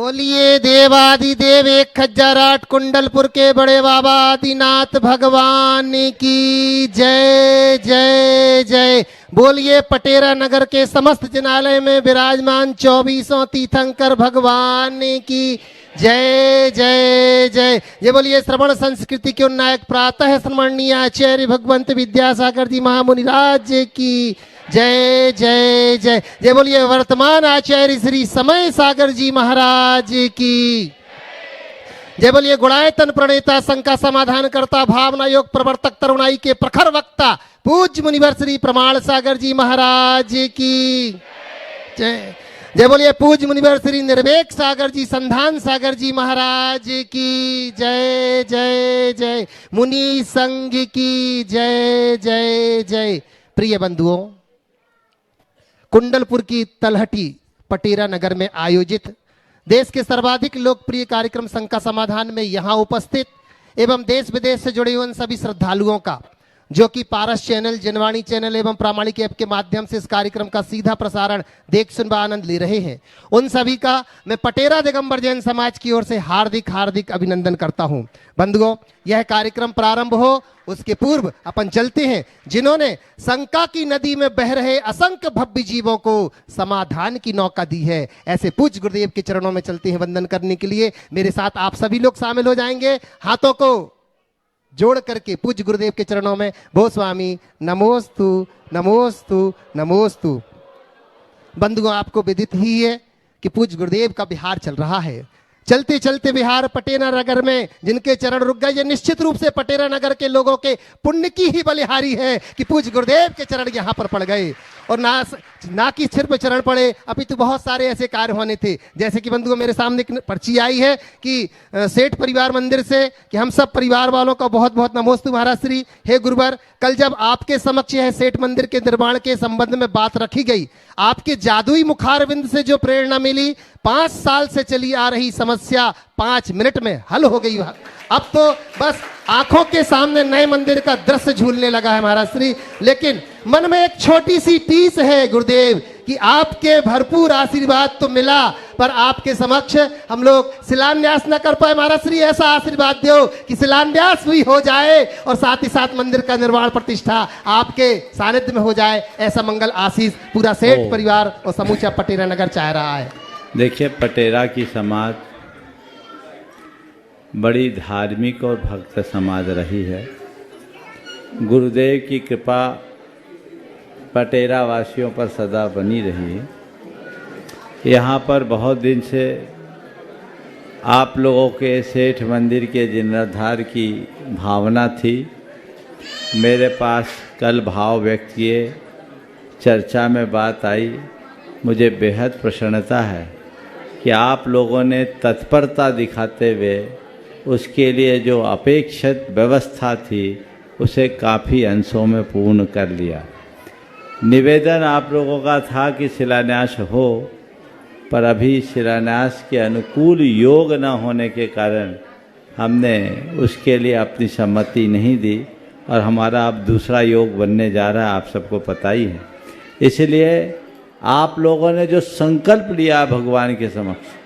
बोलिए देवादिदेव 1008 कुंडलपुर के बड़े बाबा आदिनाथ भगवान की जय जय जय। बोलिए पटेरा नगर के समस्त जिनालय में विराजमान 24 तीर्थंकर भगवान की जय जय जय। ये बोलिए श्रवण संस्कृति के उन्नायक प्रातः स्मरणीय आचार्य भगवंत विद्यासागर जी महामुनिराज की जय जय जय। जय बोलिए वर्तमान आचार्य श्री समय सागर जी महाराज की जय। बोलिए गुणायतन प्रणेता शंका समाधान करता भावना योग प्रवर्तक तरुणाई के प्रखर वक्ता पूज्य मुनिवर श्री प्रमाण सागर जी महाराज की जय। जय बोलिए पूज्य मुनिवर श्री निर्वेक सागर जी संधान सागर जी महाराज की जय जय जय। मुनि संघ की जय जय जय। प्रिय बंधुओं, कुंडलपुर की तलहटी पटेरा नगर में आयोजित देश के सर्वाधिक लोकप्रिय कार्यक्रम शंका समाधान में यहाँ उपस्थित एवं देश विदेश से जुड़े हुए उन सभी श्रद्धालुओं का जो कि पारस चैनल, जनवाणी चैनल एवं प्रामाणिक ऐप के माध्यम से इस कार्यक्रम का सीधा प्रसारण देख सुन व आनंद ले रहे हैं, उन सभी का मैं पटेरा दिगंबर जैन समाज की ओर से हार्दिक हार्दिक अभिनंदन करता हूं। बंधुओं, यह कार्यक्रम प्रारंभ हो उसके पूर्व अपन चलते हैं जिन्होंने शंका की नदी में बह रहे असंख्य भव्य जीवों को समाधान की नौका दी है, ऐसे पूज्य गुरुदेव के चरणों में चलते हैं वंदन करने के लिए। मेरे साथ आप सभी लोग शामिल हो जाएंगे, हाथों को जोड़ करके पूज्य गुरुदेव के चरणों में भो स्वामी नमोस्तु नमोस्तु नमोस्तु। बंधुओं, आपको विदित ही है कि पूज्य गुरुदेव का विहार चल रहा है। चलते चलते विहार पटेरा नगर में जिनके चरण रुक गए, ये निश्चित रूप से पटेरा नगर के लोगों के पुण्य की ही बलिहारी है कि पूज्य गुरुदेव के चरण यहाँ पर पड़ गए। और ना कि सिर पे चरण पड़े, अपितु बहुत सारे ऐसे कार्य होने थे। जैसे कि बंधुओं, मेरे सामने एक पर्ची आई है कि सेठ परिवार मंदिर से कि हम सब परिवार वालों का बहुत बहुत नमोस्तु महाराज श्री। हे गुरुवर, कल जब आपके समक्ष यह सेठ मंदिर के निर्माण के संबंध में बात रखी गई, आपके जादुई मुखारविंद से जो प्रेरणा मिली, 5 साल से चली आ रही समस्या 5 मिनट में हल हो गई। अब तो बस आंखों के सामने नए मंदिर का दृश्य झूलने लगा है महाराज श्री। लेकिन मन में एक छोटी सी टीस है गुरुदेव कि आपके भरपूर आशीर्वाद तो मिला, पर आपके समक्ष हम लोग शिलान्यास न कर पाए। महाराज श्री, ऐसा आशीर्वाद दो कि शिलान्यास भी हो जाए और साथ ही साथ मंदिर का निर्माण प्रतिष्ठा आपके सानिध्य में हो जाए। ऐसा मंगल आशीष पूरा सेठ परिवार और समूचा पटेरा नगर चाह रहा है। देखिए, पटेरा की समाज बड़ी धार्मिक और भक्त समाज रही है। गुरुदेव की कृपा पटेरा वासियों पर सदा बनी रही है। यहाँ पर बहुत दिन से आप लोगों के सेठ मंदिर के जीर्णोद्धार की भावना थी। मेरे पास कल भाव व्यक्त किए, चर्चा में बात आई। मुझे बेहद प्रसन्नता है कि आप लोगों ने तत्परता दिखाते हुए उसके लिए जो अपेक्षित व्यवस्था थी उसे काफ़ी अंशों में पूर्ण कर लिया। निवेदन आप लोगों का था कि शिलान्यास हो, पर अभी शिलान्यास के अनुकूल योग न होने के कारण हमने उसके लिए अपनी सम्मति नहीं दी और हमारा अब दूसरा योग बनने जा रहा है, आप सबको पता ही है। इसलिए आप लोगों ने जो संकल्प लिया भगवान के समक्ष,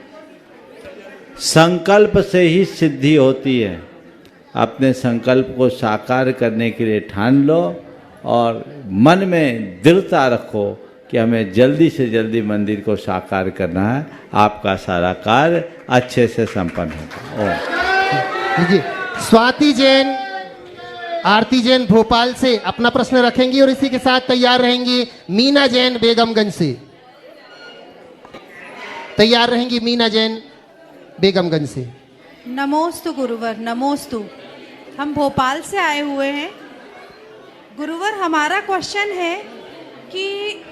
संकल्प से ही सिद्धि होती है। अपने संकल्प को साकार करने के लिए ठान लो और मन में दृढ़ता रखो कि हमें जल्दी से जल्दी मंदिर को साकार करना है। आपका सारा कार्य अच्छे से संपन्न होगा। जी, स्वाति जैन, आरती जैन भोपाल से अपना प्रश्न रखेंगी और इसी के साथ तैयार रहेंगी मीना जैन बेगमगंज से। तैयार रहेंगी मीना जैन बेगमगंज से। नमोस्तु गुरुवर, नमोस्तु। हम भोपाल से आए हुए हैं। गुरुवर, हमारा क्वेश्चन है कि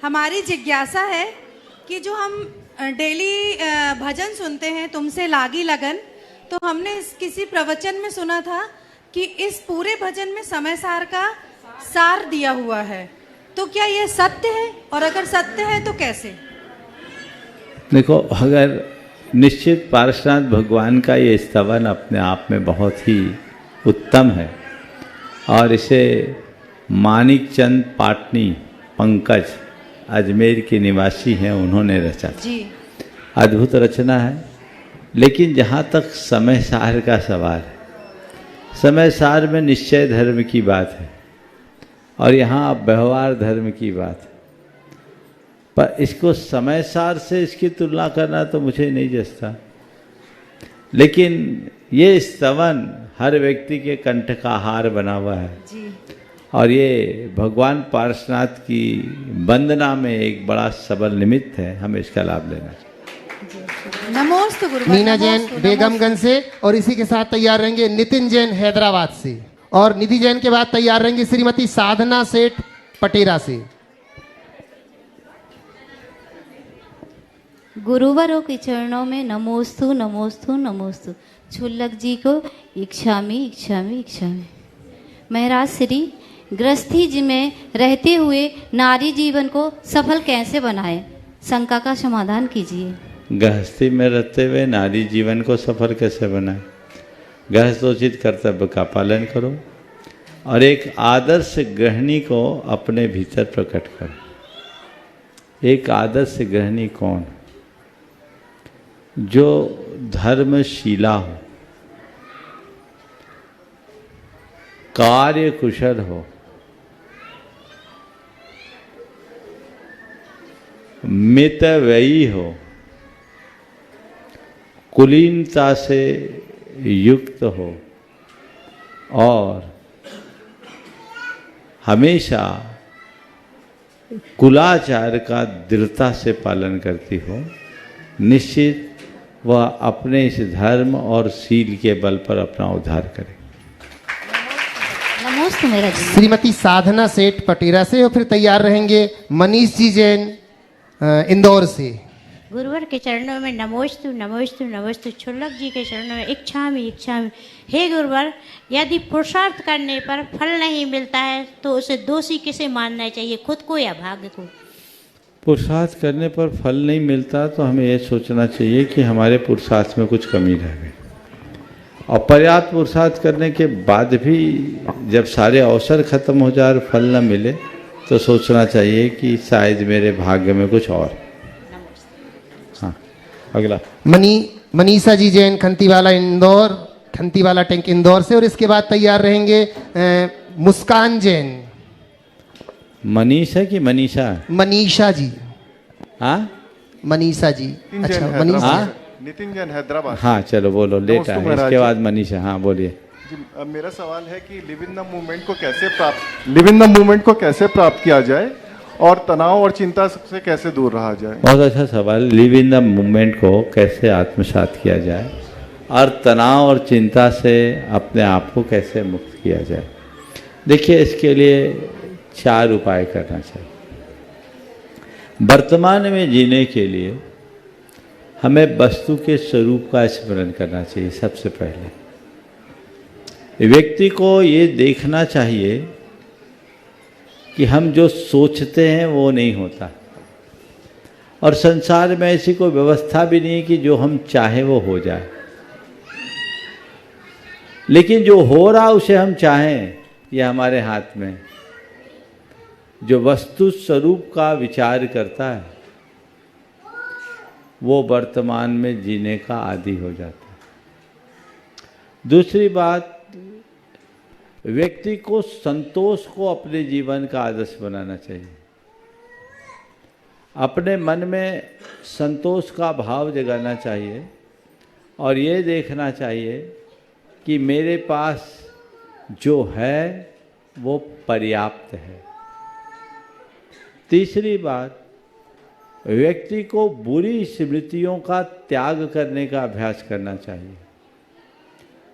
हमारी जिज्ञासा है कि जो हम डेली भजन सुनते हैं तुमसे लागी लगन, तो हमने किसी प्रवचन में सुना था कि इस पूरे भजन में समय सार का सार दिया हुआ है, तो क्या यह सत्य है? और अगर सत्य है तो कैसे? देखो, अगर निश्चित पार्श्वनाथ भगवान का ये स्तवन अपने आप में बहुत ही उत्तम है और इसे मानिक चंद पाटनी पंकज अजमेर के निवासी हैं, उन्होंने रचा जी। अद्भुत रचना है। लेकिन जहाँ तक समय सार का सवाल है, समय सार में निश्चय धर्म की बात है और यहाँ व्यवहार धर्म की बात है, पर इसको समय सार से इसकी तुलना करना तो मुझे नहीं जचता। लेकिन ये स्तवन हर व्यक्ति के कंठ का हार बना हुआ है जी। और ये भगवान पार्श्वनाथ की वंदना में एक बड़ा सबल निमित्त है, हमें इसका लाभ लेना चाहिए। नमोस्तु गुरुवर। मीना जैन नमोस्तु, बेगमगंज से, और इसी के साथ तैयार रहेंगे नितिन जैन हैदराबाद से, और निधि जैन के बाद तैयार रहेंगे श्रीमती साधना सेठ पटेरा से। गुरुवरों के चरणों में नमोस्तु नमोस्तु नमोस्तु। छुल्लक जी को इच्छामी इच्छामी इच्छामी। महाराज श्री गृहस्थी जी में रहते हुए नारी जीवन को सफल कैसे बनाए, शंका का समाधान कीजिए। गृहस्थी में रहते हुए नारी जीवन को सफल कैसे बनाए? गृहस्थोचित कर्तव्य का पालन करो और एक आदर्श गृहिणी को अपने भीतर प्रकट करो। एक आदर्श गृहिणी कौन? जो धर्मशीला हो, कार्य कुशल हो, मितव्ययी हो, कुलीनता से युक्त हो और हमेशा कुलाचार का दृढ़ता से पालन करती हो, निश्चित वह अपने इस धर्म और शील के बल पर अपना उद्धार करे। नमोस्तु मेरा जी। श्रीमती साधना सेठ पटेरा से, और फिर तैयार रहेंगे मनीष जी जैन इंदौर से। गुरुवर के चरणों में नमोस्तु नमोस्तु नमोस्तु। छुल्लक जी के चरणों में इच्छामि इच्छामि। हे गुरुवर, यदि पुरुषार्थ करने पर फल नहीं मिलता है तो उसे दोषी किसे मानना चाहिए, खुद को या भाग्य को? पुरुषार्थ करने पर फल नहीं मिलता तो हमें यह सोचना चाहिए कि हमारे पुरुषार्थ में कुछ कमी रह गई, और पर्याप्त पुरुषार्थ करने के बाद भी जब सारे अवसर खत्म हो जाए और फल न मिले तो सोचना चाहिए कि शायद मेरे भाग्य में कुछ और। हाँ, अगला मनीषा जी जैन खंतीवाला इंदौर, खंतीवाला टैंक इंदौर से, और इसके बाद तैयार रहेंगे मुस्कान जैन। मनीष है कि मनीषा? मनीषा जी। हाँ, मनीषा जी। अच्छा, मनीषा। हाँ, नितिन जैन हैदराबाद। हाँ चलो बोलो, लेट आए, इसके बाद मनीषा। हाँ बोलिए जी। अब मेरा सवाल है कि लिव इन द मूवमेंट को कैसे प्राप्त किया जाए और तनाव और चिंता से कैसे दूर रहा जाए? बहुत अच्छा सवाल। लिव इन द मूवमेंट को कैसे आत्मसात किया जाए और तनाव और चिंता से अपने आप को कैसे मुक्त किया जाए। देखिए, इसके लिए 4 उपाय करना चाहिए। वर्तमान में जीने के लिए हमें वस्तु के स्वरूप का स्मरण करना चाहिए। सबसे पहले व्यक्ति को ये देखना चाहिए कि हम जो सोचते हैं वो नहीं होता, और संसार में ऐसी कोई व्यवस्था भी नहीं है कि जो हम चाहें वो हो जाए। लेकिन जो हो रहा उसे हम चाहें, यह हमारे हाथ में। जो वस्तु स्वरूप का विचार करता है वो वर्तमान में जीने का आदी हो जाता है। दूसरी बात, व्यक्ति को संतोष को अपने जीवन का आदर्श बनाना चाहिए। अपने मन में संतोष का भाव जगाना चाहिए और ये देखना चाहिए कि मेरे पास जो है वो पर्याप्त है। तीसरी बात, व्यक्ति को बुरी स्मृतियों का त्याग करने का अभ्यास करना चाहिए,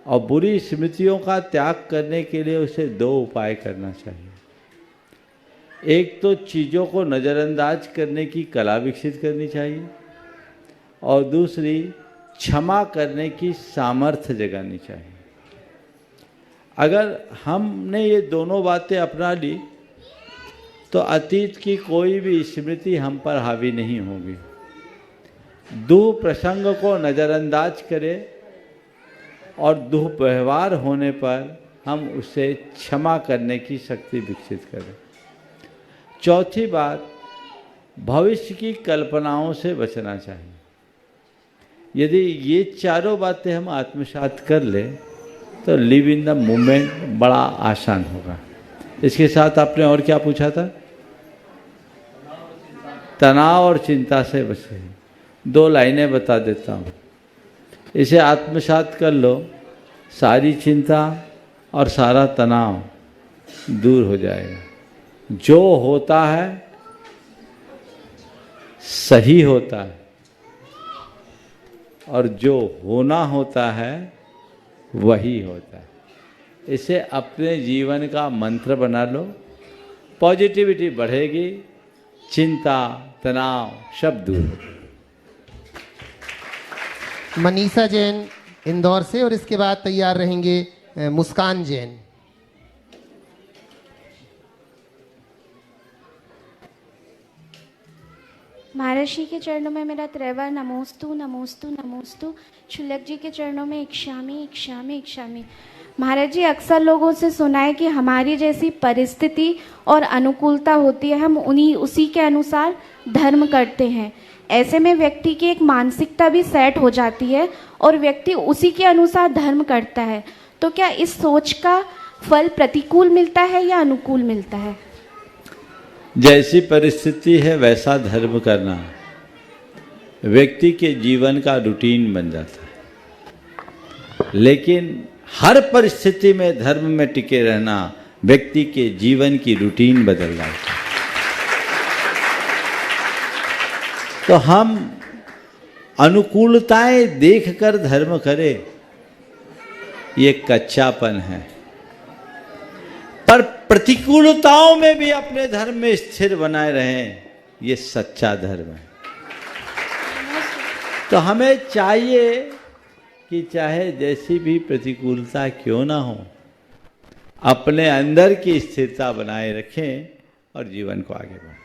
और बुरी स्मृतियों का त्याग करने के लिए उसे 2 उपाय करना चाहिए। एक तो चीज़ों को नज़रअंदाज करने की कला विकसित करनी चाहिए, और दूसरी क्षमा करने की सामर्थ्य जगानी चाहिए। अगर हमने ये दोनों बातें अपना ली तो अतीत की कोई भी स्मृति हम पर हावी नहीं होगी। दुःप्रसंग को नज़रअंदाज करें और दुर्व्यवहार होने पर हम उसे क्षमा करने की शक्ति विकसित करें। चौथी बात, भविष्य की कल्पनाओं से बचना चाहिए। यदि ये चारों बातें हम आत्मसात कर ले तो लिव इन द मोमेंट बड़ा आसान होगा। इसके साथ आपने और क्या पूछा था? तनाव और चिंता से बचे। 2 लाइनें बता देता हूँ, इसे आत्मसात कर लो, सारी चिंता और सारा तनाव दूर हो जाएगा। जो होता है सही होता है और जो होना होता है वही होता है। इसे अपने जीवन का मंत्र बना लो, पॉजिटिविटी बढ़ेगी, चिंता तनाव सब दूर होगा। मनीषा जैन इंदौर से, और इसके बाद तैयार रहेंगे मुस्कान जैन। महर्षि के चरणों में मेरा त्रैवा नमोस्तु नमोस्तु नमोस्तु। क्षुल्लक जी के चरणों में इक्षामि इक्षामि इक्षामि। महाराज जी, अक्सर लोगों से सुना है कि हमारी जैसी परिस्थिति और अनुकूलता होती है, हम उसी के अनुसार धर्म करते हैं। ऐसे में व्यक्ति की एक मानसिकता भी सेट हो जाती है और व्यक्ति उसी के अनुसार धर्म करता है। तो क्या इस सोच का फल प्रतिकूल मिलता है या अनुकूल मिलता है? जैसी परिस्थिति है वैसा धर्म करना व्यक्ति के जीवन का रूटीन बन जाता है, लेकिन हर परिस्थिति में धर्म में टिके रहना व्यक्ति के जीवन की रूटीन बदल जाता है। तो हम अनुकूलताएं देखकर धर्म करें, ये कच्चापन है, पर प्रतिकूलताओं में भी अपने धर्म में स्थिर बनाए रहें, ये सच्चा धर्म है। तो हमें चाहिए कि चाहे जैसी भी प्रतिकूलता क्यों ना हो, अपने अंदर की स्थिरता बनाए रखें और जीवन को आगे बढ़ाएं।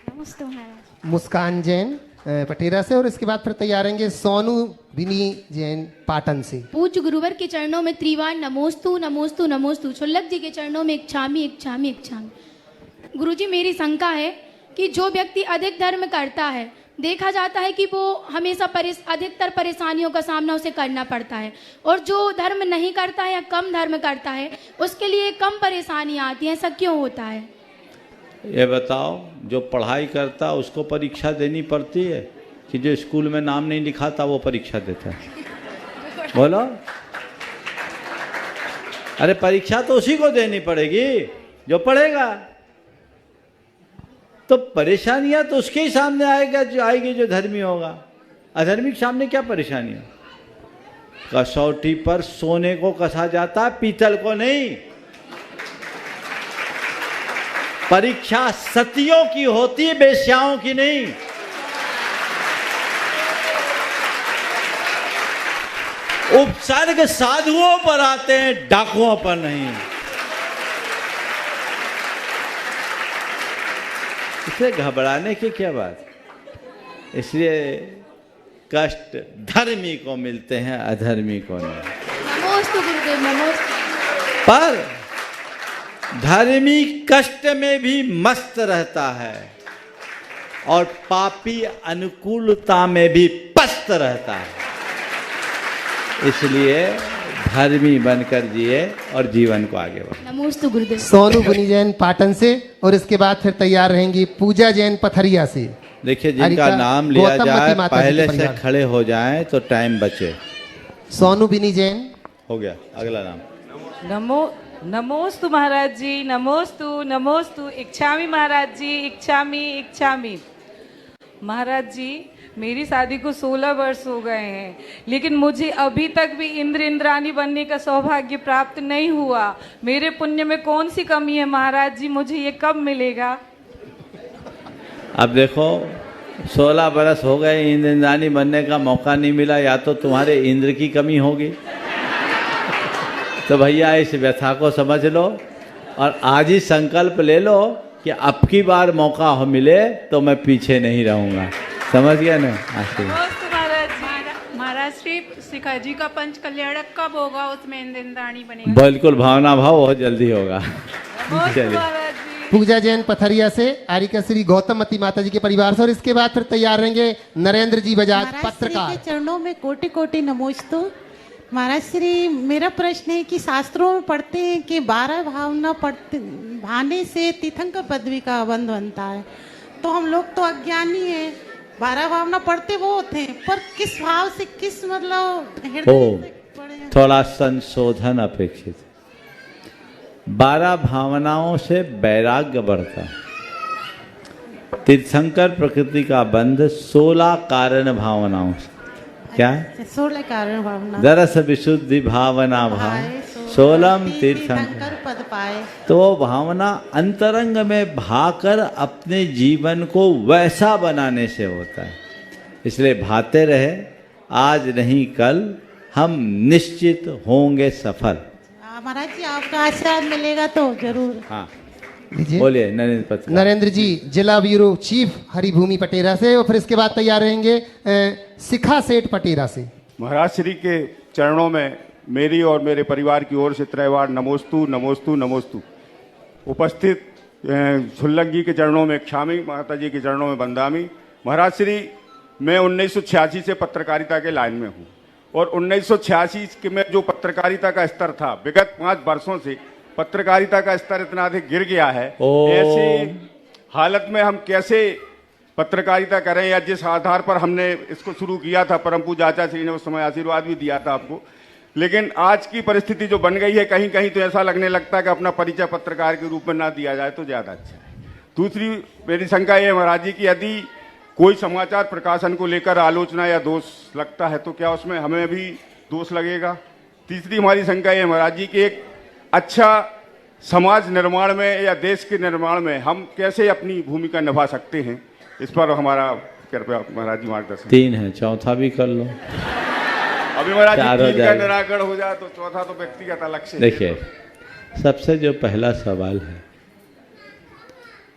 नमस्ते महाराज। मुस्कान जैन पटेरा से, और इसके बाद फिर तैयार रहेंगे सोनू बिनी जैन पाटन से। पूज्य गुरुवर के चरणों में त्रिवार नमोस्तु नमोस्तु नमोस्तु। क्षुल्लक जी के चरणों में इच्छामि इच्छामि इच्छामि। गुरुजी, मेरी शंका है कि जो व्यक्ति अधिक धर्म करता है, देखा जाता है कि वो हमेशा अधिकतर परेशानियों का सामना उसे करना पड़ता है, और जो धर्म नहीं करता है या कम धर्म करता है उसके लिए कम परेशानियां आती हैं। ऐसा क्यों होता है? ये बताओ, जो पढ़ाई करता उसको परीक्षा देनी पड़ती है कि जो स्कूल में नाम नहीं लिखा था वो परीक्षा देता है? बोलो। अरे परीक्षा तो उसी को देनी पड़ेगी जो पढ़ेगा। तो परेशानियां तो उसके ही सामने आएगी जो धर्मी होगा। अधर्मी के सामने क्या परेशानियां? कसौटी पर सोने को कसा जाता, पीतल को नहीं। परीक्षा सतियों की होती है, बेश्याओं की नहीं। उपसर्ग साधुओं पर आते हैं, डाकुओं पर नहीं। इसे घबराने की क्या बात? इसलिए कष्ट धर्मी को मिलते हैं, अधर्मी को नहीं। नमोस्तु गुरुदेव नमोस्तु। पर धर्मी कष्ट में भी मस्त रहता है और पापी अनुकूलता में भी पस्त रहता है। इसलिए धर्मी बनकर जिए और जीवन को आगे बढ़ाए। नमोस्तु गुरुदेव। सोनू बिनी जैन पाटन से, और इसके बाद फिर तैयार रहेंगी पूजा जैन पथरिया से। देखिए, जिनका हरिता नाम लिया गौतम जाए मती माता जी पहले के से परिवार। खड़े हो जाएं तो टाइम बचे। सोनू बिनी जैन हो गया, अगला नाम। नमोस्तु महाराज जी, नमोस्तु नमोस्तु। इच्छामि महाराज जी, इच्छामि इच्छामि। महाराज जी, मेरी शादी को 16 वर्ष हो गए हैं, लेकिन मुझे अभी तक भी इंद्र इंद्राणी बनने का सौभाग्य प्राप्त नहीं हुआ। मेरे पुण्य में कौन सी कमी है महाराज जी? मुझे ये कब मिलेगा? अब देखो, 16 बरस हो गए, इंद्र इंद्राणी बनने का मौका नहीं मिला। या तो तुम्हारे इंद्र की कमी होगी। तो भैया इस व्यथा को समझ लो और आज ही संकल्प ले लो कि अब की बार मौका हो मिले तो मैं पीछे नहीं रहूंगा। समझ गया ना? महाराज श्री शिखा जी का पंच कल्याणक कब होगा? उसमें इंद्राणी बनेगा? बिल्कुल, भावना भाव बहुत जल्दी होगा। चलिए, पूजा जैन पथरिया से, आरिका श्री गौतमवती माता जी के परिवार से, और इसके बाद फिर तैयार रहेंगे नरेंद्र जी बजाज महाराज श्री पत्रकार। के चरणों में कोटि कोटि नमोस्तु। महाराज श्री, मेरा प्रश्न है कि शास्त्रों में पढ़ते हैं कि 12 भावना पढ़ते भाने से तीर्थंकर पदवी का बंध बनता है, तो हम लोग तो अज्ञानी हैं, 12 भावना पढ़ते वो होते हैं, पर किस भाव से, किस मतलब हृदय से पढ़े? थोड़ा संशोधन अपेक्षित है। 12 भावनाओं से वैराग्य बढ़ता है। तीर्थंकर प्रकृति का बंध 16 कारण भावनाओं से, क्या 16 कारण भावना, दरस विशुद्धि भावना भाव 16 तीर्थंकर पद पाए। तो वो भावना अंतरंग में भाकर अपने जीवन को वैसा बनाने से होता है। इसलिए भाते रहे, आज नहीं कल हम निश्चित होंगे सफल। महाराज जी, आपका आशीर्वाद मिलेगा तो जरूर। हाँ लीजिए। बोलिए नरेंद्र पत्रकार। नरेंद्र जी जिला ब्यूरो चीफ हरिभूमि पटेरा से, और फिर इसके बाद तैयार रहेंगे शिखा सेठ पटेरा से। महाराज श्री के चरणों में मेरी और मेरे परिवार की ओर से त्रैवार नमोस्तु नमोस्तु नमोस्तु। उपस्थित छुल्लक जी के चरणों में क्षामी, माता जी के चरणों में बंदामी। महाराज श्री, मैं 1986 से पत्रकारिता के लाइन में हूँ, और 1986 के में जो पत्रकारिता का स्तर था, विगत 5 वर्षों से पत्रकारिता का स्तर इतना अधिक गिर गया है। ऐसी हालत में हम कैसे पत्रकारिता करें, या जिस आधार पर हमने इसको शुरू किया था, परम पूज्य आचार्य श्री ने उस समय आशीर्वाद भी दिया था आपको, लेकिन आज की परिस्थिति जो बन गई है, कहीं कहीं तो ऐसा लगने लगता है कि अपना परिचय पत्रकार के रूप में ना दिया जाए तो ज़्यादा अच्छा है। दूसरी मेरी शंका ये है महाराज जी कि यदि कोई समाचार प्रकाशन को लेकर आलोचना या दोष लगता है तो क्या उसमें हमें भी दोष लगेगा? तीसरी हमारी शंका ये महाराज जी कि एक अच्छा समाज निर्माण में या देश के निर्माण में हम कैसे अपनी भूमिका निभा सकते हैं, इस पर हमारा कृपया महाराज जी मार्गदर्शन। 3 है, चौथा भी कर लो। अभी महाराज जी 3 का निराकरण हो जाए तो चौथा तो व्यक्तिगत अलग से। देखिए, सबसे जो पहला सवाल है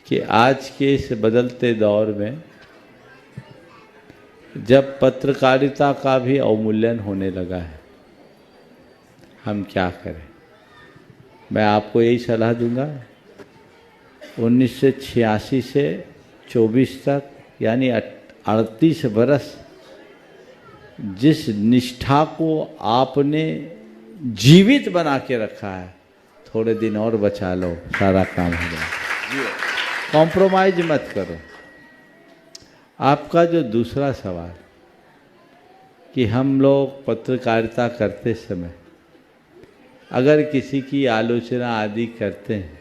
कि आज के इस बदलते दौर में जब पत्रकारिता का भी अवमूल्यन होने लगा है, हम क्या करें? मैं आपको यही सलाह दूंगा, 1986 से 24 तक यानी 38 बरस जिस निष्ठा को आपने जीवित बना के रखा है, थोड़े दिन और बचा लो, सारा काम हो जाए। कॉम्प्रोमाइज मत करो। आपका जो दूसरा सवाल कि हम लोग पत्रकारिता करते समय अगर किसी की आलोचना आदि करते हैं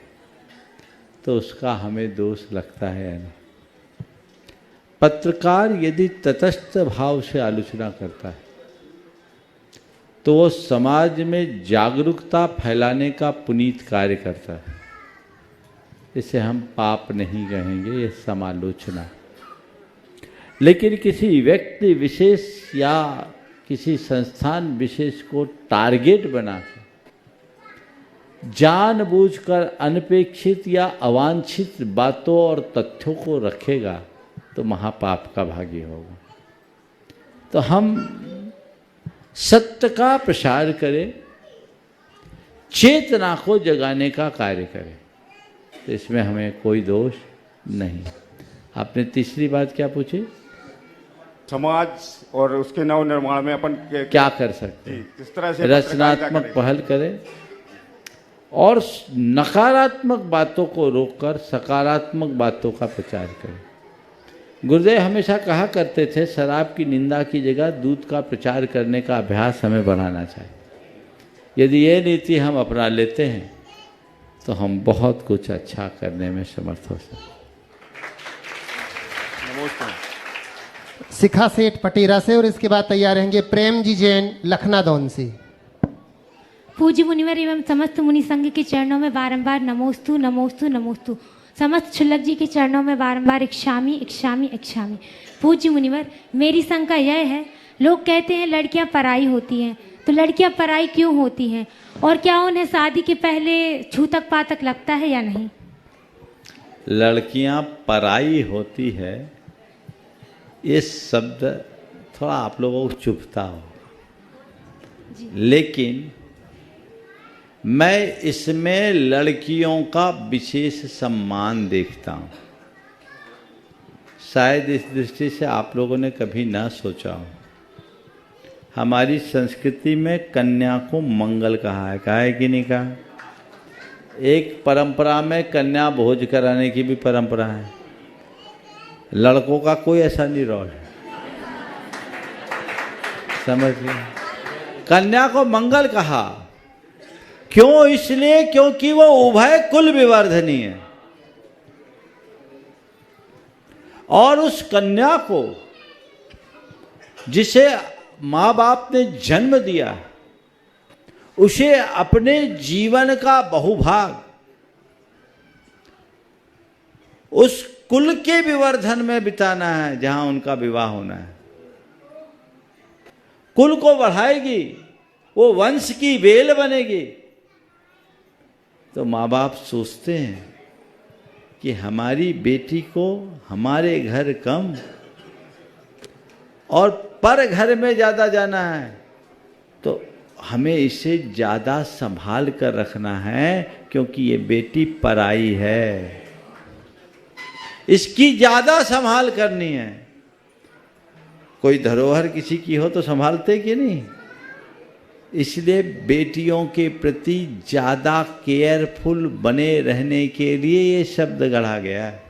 तो उसका हमें दोष लगता है या नहीं? पत्रकार यदि तटस्थ भाव से आलोचना करता है तो वो समाज में जागरूकता फैलाने का पुनीत कार्य करता है। इसे हम पाप नहीं कहेंगे, ये समालोचना। लेकिन किसी व्यक्ति विशेष या किसी संस्थान विशेष को टारगेट बनाकर जानबूझकर अनपेक्षित या अवांछित बातों और तथ्यों को रखेगा तो महापाप का भागी होगा। तो हम सत्य का प्रसार करें, चेतना को जगाने का कार्य करें, तो इसमें हमें कोई दोष नहीं। आपने तीसरी बात क्या पूछी? समाज और उसके नव निर्माण में अपन क्या कर सकते हैं? किस तरह से रचनात्मक पहल करें और नकारात्मक बातों को रोककर सकारात्मक बातों का प्रचार करें। गुरुदेव हमेशा कहा करते थे, शराब की निंदा की जगह दूध का प्रचार करने का अभ्यास हमें बढ़ाना चाहिए। यदि ये नीति हम अपना लेते हैं तो हम बहुत कुछ अच्छा करने में समर्थ हो सकते हैं। शिखा सेठ पटेरा से, और इसके बाद तैयार रहेंगे प्रेम जी जैन लखनादौन से। पूज्य मुनिवर एवं समस्त मुनि संघ के चरणों में बारंबार नमोस्तु नमोस्तु नमोस्तु। समस्त छुल्लक जी के चरणों में बारंबार इक्षामी इक्षामी इक्षामी। पूज्य मुनिवर, मेरी शंका यह है, लोग कहते हैं लड़कियां पराई होती हैं, तो लड़कियां पराई क्यों होती हैं, और क्या उन्हें शादी के पहले छूतक पातक लगता है या नहीं? लड़कियां पराई होती है, ये शब्द थोड़ा आप लोगों को चुभता हो, लेकिन मैं इसमें लड़कियों का विशेष सम्मान देखता हूँ। शायद इस दृष्टि से आप लोगों ने कभी ना सोचा हो। हमारी संस्कृति में कन्या को मंगल कहा है कि नहीं कहा? एक परंपरा में कन्या भोज कराने की भी परंपरा है। लड़कों का कोई ऐसा नहीं रोल है, समझिए। कन्या को मंगल कहा क्यों? इसलिए क्योंकि वो उभय कुल विवर्धनी है। और उस कन्या को जिसे माँ बाप ने जन्म दिया, उसे अपने जीवन का बहुभाग उस कुल के विवर्धन में बिताना है जहां उनका विवाह होना है। कुल को बढ़ाएगी, वो वंश की बेल बनेगी। तो माँ बाप सोचते हैं कि हमारी बेटी को हमारे घर कम और पर घर में ज़्यादा जाना है, तो हमें इसे ज़्यादा संभाल कर रखना है, क्योंकि ये बेटी पराई है, इसकी ज़्यादा संभाल करनी है। कोई धरोहर किसी की हो तो संभालते कि नहीं? इसलिए बेटियों के प्रति ज़्यादा केयरफुल बने रहने के लिए ये शब्द गढ़ा गया है।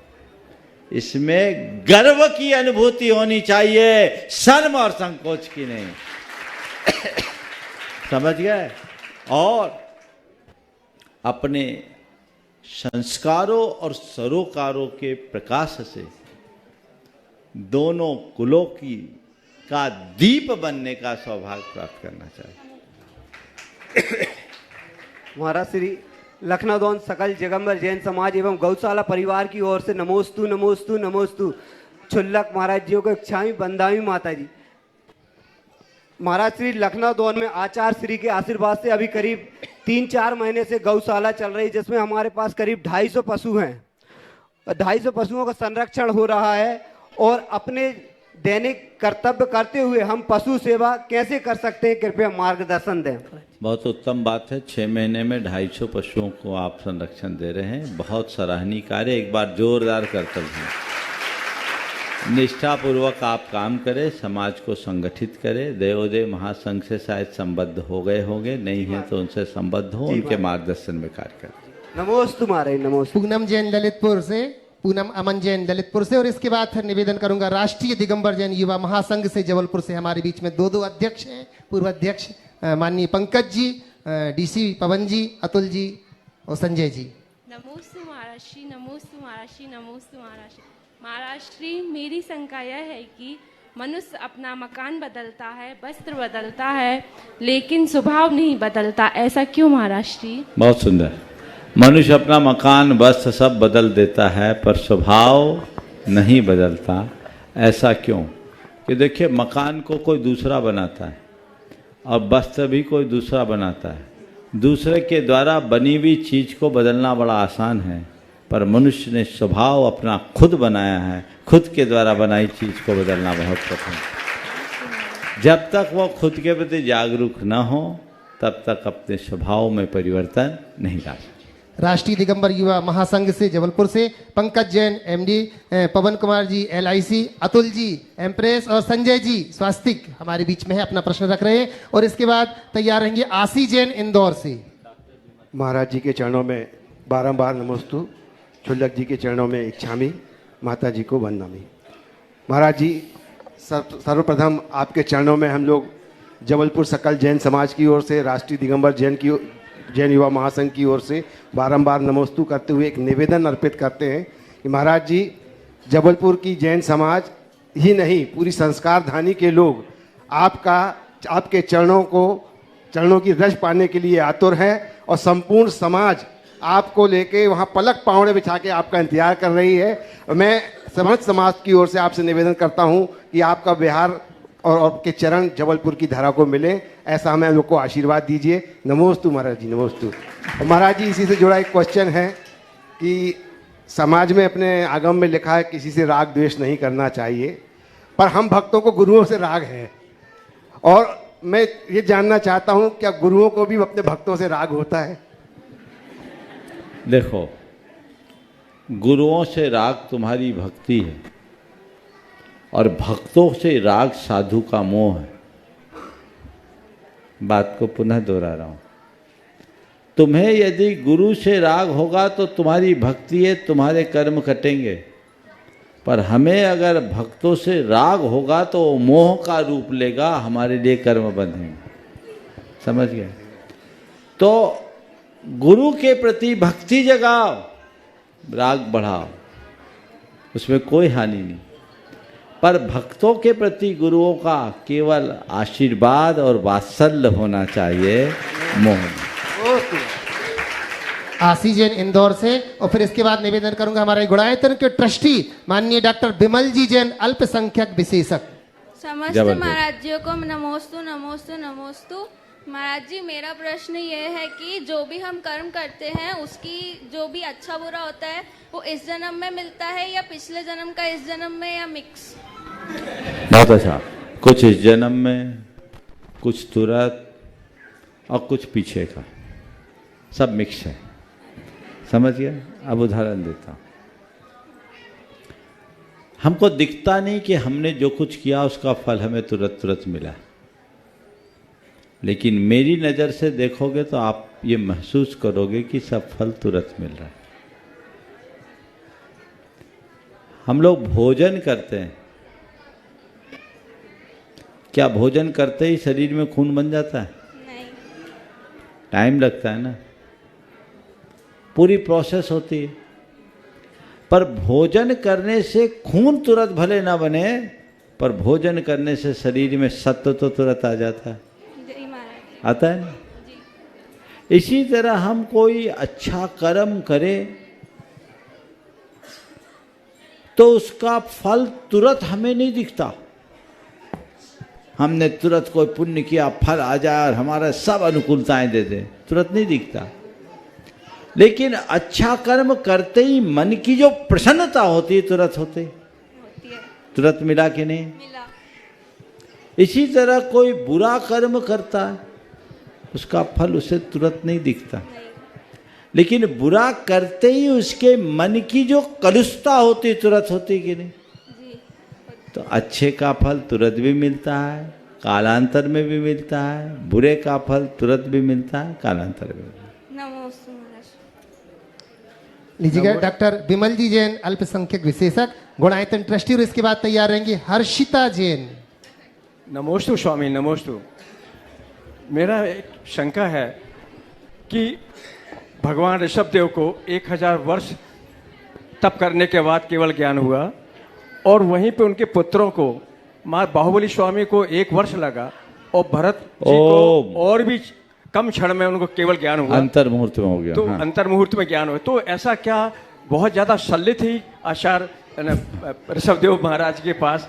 इसमें गर्व की अनुभूति होनी चाहिए, शर्म और संकोच की नहीं। समझ गए? और अपने संस्कारों और सरोकारों के प्रकाश से दोनों कुलों की का दीप बनने का सौभाग्य प्राप्त करना चाहिए। महाराज श्री लखनऊ सकल जगम्बर जैन समाज एवं गौशाला परिवार की ओर से नमोस्तु नमोस्तु नमोस्तु छुल्लक महाराज जियों को इच्छामी बंदामी माता जी। महाराज श्री लखनऊ में आचार्य श्री के आशीर्वाद से अभी करीब 3-4 महीने से गौशाला चल रही, जिसमें हमारे पास करीब 250 पशु हैं। 250 पशुओं का संरक्षण हो रहा है और अपने दैनिक कर्तव्य करते हुए हम पशु सेवा कैसे कर सकते हैं, कृपया मार्गदर्शन दें। बहुत उत्तम बात है। 6 महीने में 250 पशुओं को आप संरक्षण दे रहे हैं, बहुत सराहनीय कार्य। एक बार जोरदार कर्तव्य है। निष्ठापूर्वक आप काम करें, समाज को संगठित करें। देवोदय महासंघ से शायद संबद्ध हो गए होंगे, नहीं है तो उनसे संबद्ध हो, उनके मार्गदर्शन में कार्य करें। नमोस्तु महाराज नमोस्तु। पूनम जैन ललितपुर से, पूनम अमन जैन ललितपुर से, और इसके बाद फिर निवेदन करूंगा राष्ट्रीय दिगंबर जैन युवा महासंघ से जबलपुर से। हमारे बीच में 2 अध्यक्ष हैं, पूर्व अध्यक्ष माननीय पंकज जी, डीसी पवन जी, अतुल जी और संजय जी। नमोस्तु महाराष्ट्री, नमोस्तु महाराष्ट्री, नमोस्तु महाराष्ट्री। महाराष्ट्री, मेरी शंका यह है कि मनुष्य अपना मकान बदलता है, वस्त्र बदलता है, लेकिन स्वभाव नहीं बदलता, ऐसा क्यों महाराष्ट्री? बहुत सुंदर। मनुष्य अपना मकान वस्त्र सब बदल देता है, पर स्वभाव नहीं बदलता, ऐसा क्यों? कि देखिए, मकान को कोई दूसरा बनाता है और वस्त्र भी कोई दूसरा बनाता है। दूसरे के द्वारा बनी हुई चीज़ को बदलना बड़ा आसान है, पर मनुष्य ने स्वभाव अपना खुद बनाया है। खुद के द्वारा बनाई चीज़ को बदलना बहुत कठिन है। जब तक वो खुद के प्रति जागरूक न हो, तब तक अपने स्वभाव में परिवर्तन नहीं ला सकते। राष्ट्रीय दिगंबर युवा महासंघ से जबलपुर से पंकज जैन एमडी, पवन कुमार जी LIC, अतुल जी एम्प्रेस और संजय जी स्वास्तिक हमारे बीच में है, अपना प्रश्न रख रहे हैं। और इसके बाद तैयार रहेंगे आशी जैन इंदौर से। महाराज जी के चरणों में बारंबार नमोस्तु, छुल्लक जी के चरणों में इच्छामी, माता जी को वंदनामी। महाराज जी, सर्वप्रथम आपके चरणों में हम लोग जबलपुर सकल जैन समाज की ओर से, राष्ट्रीय दिगंबर जैन युवा महासंघ की ओर से बारंबार नमोस्तु करते हुए एक निवेदन अर्पित करते हैं कि महाराज जी, जबलपुर की जैन समाज ही नहीं, पूरी संस्कार धानी के लोग आपके चरणों की रज पाने के लिए आतुर है, और संपूर्ण समाज आपको लेके वहाँ पलक पावड़े बिछा के आपका इंतजार कर रही है। मैं समस्त समाज की ओर से आपसे निवेदन करता हूँ कि आपका बिहार और आपके चरण जबलपुर की धरा को मिले, ऐसा हमें लोग को आशीर्वाद दीजिए। नमोस्तु महाराज जी, नमोस्तु। और महाराज जी, इसी से जुड़ा एक क्वेश्चन है कि समाज में अपने आगम में लिखा है किसी से राग द्वेष नहीं करना चाहिए, पर हम भक्तों को गुरुओं से राग है। और मैं ये जानना चाहता हूँ, क्या गुरुओं को भी अपने भक्तों से राग होता है? देखो, गुरुओं से राग तुम्हारी भक्ति है और भक्तों से राग साधु का मोह है। बात को पुनः दोहरा रहा हूं। तुम्हें यदि गुरु से राग होगा तो तुम्हारी भक्ति है, तुम्हारे कर्म कटेंगे। पर हमें अगर भक्तों से राग होगा तो मोह का रूप लेगा, हमारे लिए कर्म बंधेंगे। समझ गए? तो गुरु के प्रति भक्ति जगाओ, राग बढ़ाओ, उसमें कोई हानि नहीं। पर भक्तों के प्रति गुरुओं का केवल आशीर्वाद और वात्सल्य होना चाहिए, मोह नहीं। आशीष जैन इंदौर से, और फिर इसके बाद निवेदन करूंगा हमारे गुणायतन के ट्रस्टी माननीय डॉक्टर बिमल जी जैन, अल्पसंख्यक विशेषक। समस्त महाराज जी को नमोस्तु नमोस्तु नमोस्तु। महाराज जी, मेरा प्रश्न ये है कि जो भी हम कर्म करते हैं उसकी जो भी अच्छा बुरा होता है वो इस जन्म में मिलता है या पिछले जन्म का इस जन्म में, या मिक्स? बहुत अच्छा। कुछ इस जन्म में, कुछ तुरंत और कुछ पीछे का, सब मिक्स है। समझ गया? अब उदाहरण देता हूं। हमको दिखता नहीं कि हमने जो कुछ किया उसका फल हमें तुरंत तुरंत मिला, लेकिन मेरी नज़र से देखोगे तो आप ये महसूस करोगे कि सब फल तुरंत मिल रहा है। हम लोग भोजन करते हैं, क्या भोजन करते ही शरीर में खून बन जाता है? नहीं, टाइम लगता है ना, पूरी प्रोसेस होती है। पर भोजन करने से खून तुरंत भले ना बने, पर भोजन करने से शरीर में सत्व तो तुरंत आ जाता है, आता है ना? इसी तरह हम कोई अच्छा कर्म करें तो उसका फल तुरंत हमें नहीं दिखता। हमने तुरंत कोई पुण्य किया, फल आ जाए और हमारा सब अनुकूलताएं दे दे, तुरंत नहीं दिखता। लेकिन अच्छा कर्म करते ही मन की जो प्रसन्नता होती है तुरंत होती है, तुरंत मिला कि नहीं? मिला। इसी तरह कोई बुरा कर्म करता है, उसका फल उसे तुरंत नहीं दिखता, लेकिन बुरा करते ही उसके मन की जो कलुषता होती है तुरंत होती कि नहीं? तो अच्छे का फल तुरंत भी मिलता है, कालांतर में भी मिलता है, बुरे का फल तुरंत भी मिलता है, कालांतर में भी। नमोस्तु महाराज। लीजिएगा डॉक्टर बिमल जी जैन, अल्पसंख्यक विशेषक, गुणायतन ट्रस्टी, और इसके बाद तैयार रहेंगी हर्षिता जैन। नमोस्तु स्वामी, नमोस्तु। मेरा एक शंका है कि भगवान ऋषभ देव को 1000 वर्ष तप करने के बाद केवल ज्ञान हुआ, और वहीं पे उनके पुत्रों को, माँ बाहुबली स्वामी को 1 वर्ष लगा, और भरत जी को और भी कम क्षण में उनको केवल ज्ञान हुआ, अंतर मुहूर्त में हो गया। तो हाँ। अंतर मुहूर्त में ज्ञान हुआ। तो ऐसा क्या बहुत ज़्यादा सल्लित ही आचार्य ऋषभ देव महाराज के पास,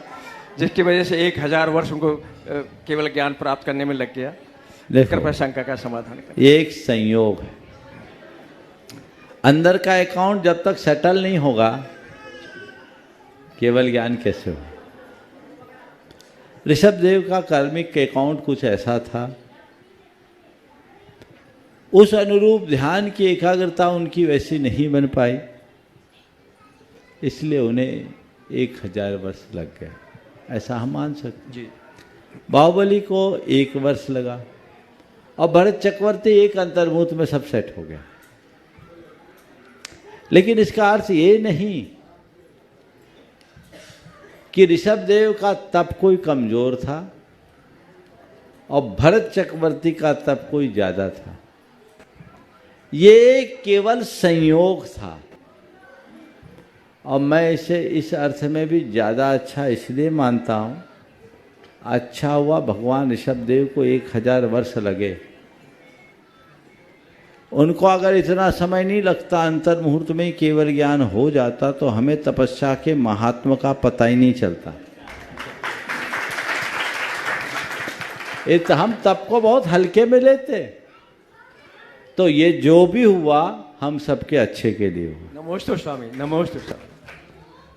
जिसकी वजह से 1000 वर्ष उनको केवल ज्ञान प्राप्त करने में लग गया? कृपया शंका का समाधान करें। ये एक संयोग है। अंदर का अकाउंट जब तक सेटल नहीं होगा, केवल ज्ञान कैसे हो? ऋषभ देव का कार्मिक अकाउंट कुछ ऐसा था, उस अनुरूप ध्यान की एकाग्रता उनकी वैसी नहीं बन पाई, इसलिए उन्हें 1000 वर्ष लग गए, ऐसा हम मान सकते जी। बाहुबली को 1 वर्ष लगा, और भरत चक्रवर्ती एक अंतर्मुहूर्त में सब सेट हो गया। लेकिन इसका अर्थ ये नहीं कि ऋषभ देव का तप कोई कमजोर था और भरत चक्रवर्ती का तप कोई ज्यादा था। ये केवल संयोग था, और मैं इसे इस अर्थ में भी ज़्यादा अच्छा इसलिए मानता हूँ, अच्छा हुआ भगवान ऋषभ देव को 1000 वर्ष लगे। उनको अगर इतना समय नहीं लगता, अंतर मुहूर्त में ही केवल ज्ञान हो जाता, तो हमें तपस्या के महात्म का पता ही नहीं चलता। हम तप को बहुत हल्के में लेते, तो ये जो भी हुआ हम सबके अच्छे के लिए हुआ। नमोस्तु स्वामी, नमोस्तु स्वामी।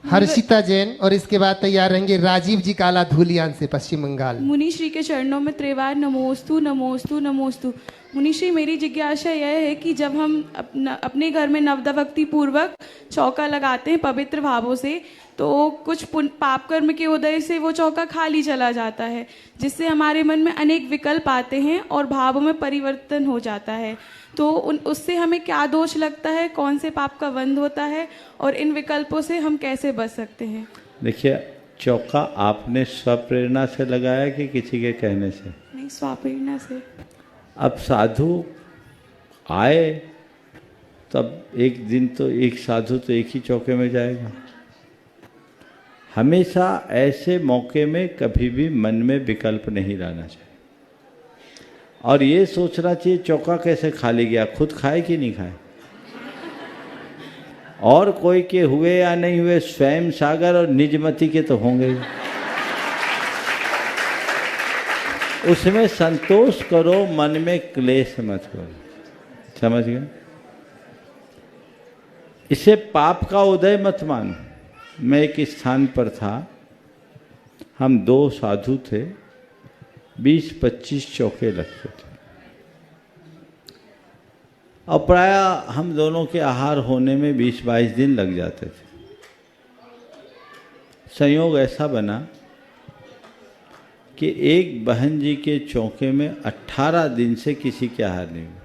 हर्षिता जैन और इसके बाद तैयार रहेंगे राजीव जी काला धूलियान से पश्चिम बंगाल। मुनि श्री के चरणों में त्रिवार नमोस्तु नमोस्तु नमोस्तु। मुनि श्री, मेरी जिज्ञासा यह है कि जब हम अपने घर में नवदभक्ति पूर्वक चौका लगाते हैं पवित्र भावों से, तो कुछ पाप कर्म के उदय से वो चौका खाली चला जाता है, जिससे हमारे मन में अनेक विकल्प आते हैं और भावों में परिवर्तन हो जाता है। तो उससे हमें क्या दोष लगता है, कौन से पाप का बंध होता है और इन विकल्पों से हम कैसे बच सकते हैं? देखिए, चौका आपने स्वप्रेरणा से लगाया कि किसी के कहने से? नहीं, स्वप्रेरणा से। अब साधु आए तब एक दिन तो एक साधु तो एक ही चौके में जाएगा। हमेशा ऐसे मौके में कभी भी मन में विकल्प नहीं लाना चाहिए और ये सोचना चाहिए चौका कैसे खाली गया, खुद खाए कि नहीं खाए, और कोई के हुए या नहीं हुए, स्वयं सागर और निजमति के तो होंगे। उसमें संतोष करो, मन में क्लेश मत करो। समझ गए? इसे पाप का उदय मत मानो। मैं एक स्थान पर था, हम 2 साधु थे, 20-25 चौके लगते थे और प्राय हम दोनों के आहार होने में 20-22 दिन लग जाते थे। संयोग ऐसा बना कि एक बहन जी के चौके में 18 दिन से किसी के आहार नहीं हुआ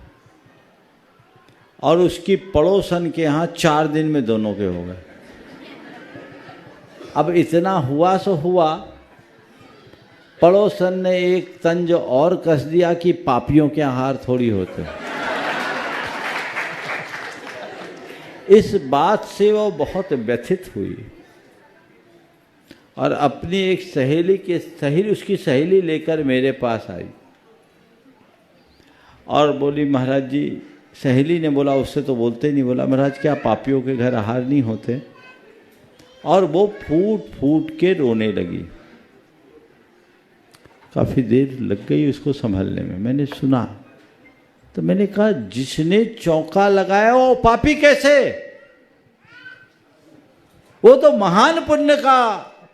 और उसकी पड़ोसन के यहाँ 4 दिन में दोनों के हो गए। अब इतना हुआ सो हुआ, पड़ोसन ने एक तंज और कस दिया कि पापियों के आहार थोड़ी होते हैं। इस बात से वो बहुत व्यथित हुई और अपनी एक सहेली उसकी सहेली लेकर मेरे पास आई और बोली, महाराज जी, सहेली ने बोला, उससे तो बोलते नहीं, बोला महाराज क्या पापियों के घर आहार नहीं होते? और वो फूट फूट के रोने लगी। काफ़ी देर लग गई उसको संभालने में। मैंने सुना तो मैंने कहा, जिसने चौका लगाया वो पापी कैसे? वो तो महान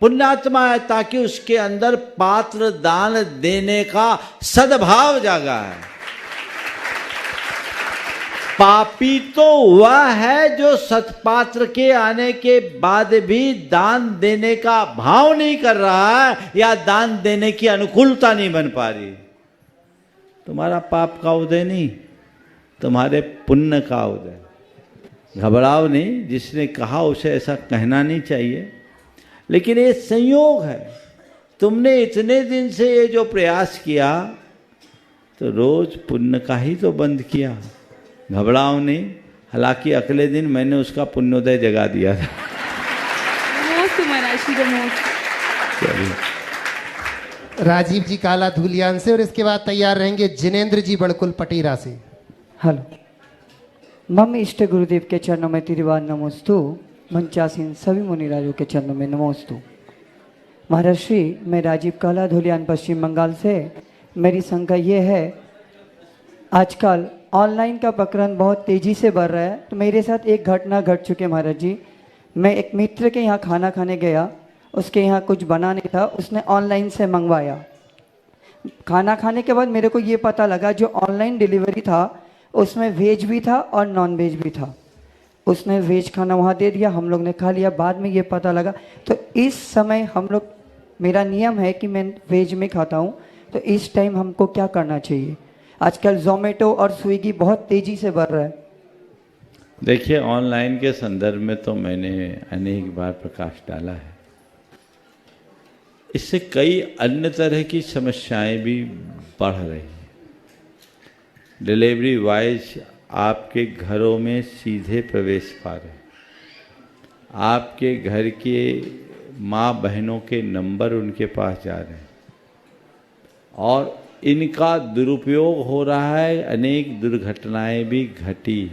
पुण्यात्मा है, ताकि उसके अंदर पात्र दान देने का सद्भाव जागा है। पापी तो वह है जो सत्पात्र के आने के बाद भी दान देने का भाव नहीं कर रहा है या दान देने की अनुकूलता नहीं बन पा रही। तुम्हारा पाप का उदय नहीं, तुम्हारे पुण्य का उदय। घबराओ नहीं, जिसने कहा उसे ऐसा कहना नहीं चाहिए, लेकिन ये संयोग है। तुमने इतने दिन से ये जो प्रयास किया तो रोज पुण्य का ही तो बंद किया। घबराओ नहीं, हालांकि अगले दिन मैंने उसका पुण्योदय जगा दिया था। राजीव जी काला धूलियान से और इसके बाद तैयार रहेंगे जिनेंद्र जी बड़कुल पटीरा से। हेलो, मम इष्ट गुरुदेव के चरणों में तिरुवार नमोस्तु, मंचासीन सभी मुनिराजों के चरणों में नमोस्तु। महर्षि, मैं राजीव काला धूलियान पश्चिम बंगाल से। मेरी शंका ये है, आजकल ऑनलाइन का प्रकरण बहुत तेज़ी से बढ़ रहा है। तो मेरे साथ एक घटना घट चुकी है महाराज जी। मैं एक मित्र के यहाँ खाना खाने गया, उसके यहाँ कुछ बना नहीं था, उसने ऑनलाइन से मंगवाया। खाना खाने के बाद मेरे को ये पता लगा जो ऑनलाइन डिलीवरी था उसमें वेज भी था और नॉन वेज भी था। उसने वेज खाना वहाँ दे दिया, हम लोग ने खा लिया। बाद में ये पता लगा, तो इस समय हम लोग, मेरा नियम है कि मैं वेज में खाता हूँ, तो इस टाइम हमको क्या करना चाहिए? आजकल जोमेटो और स्विगी बहुत तेज़ी से बढ़ रहा है। देखिए, ऑनलाइन के संदर्भ में तो मैंने अनेक बार प्रकाश डाला है। इससे कई अन्य तरह की समस्याएं भी बढ़ रही हैं। डिलीवरी बॉयज आपके घरों में सीधे प्रवेश पा रहे हैं। आपके घर के माँ बहनों के नंबर उनके पास जा रहे हैं और इनका दुरुपयोग हो रहा है। अनेक दुर्घटनाएं भी घटी।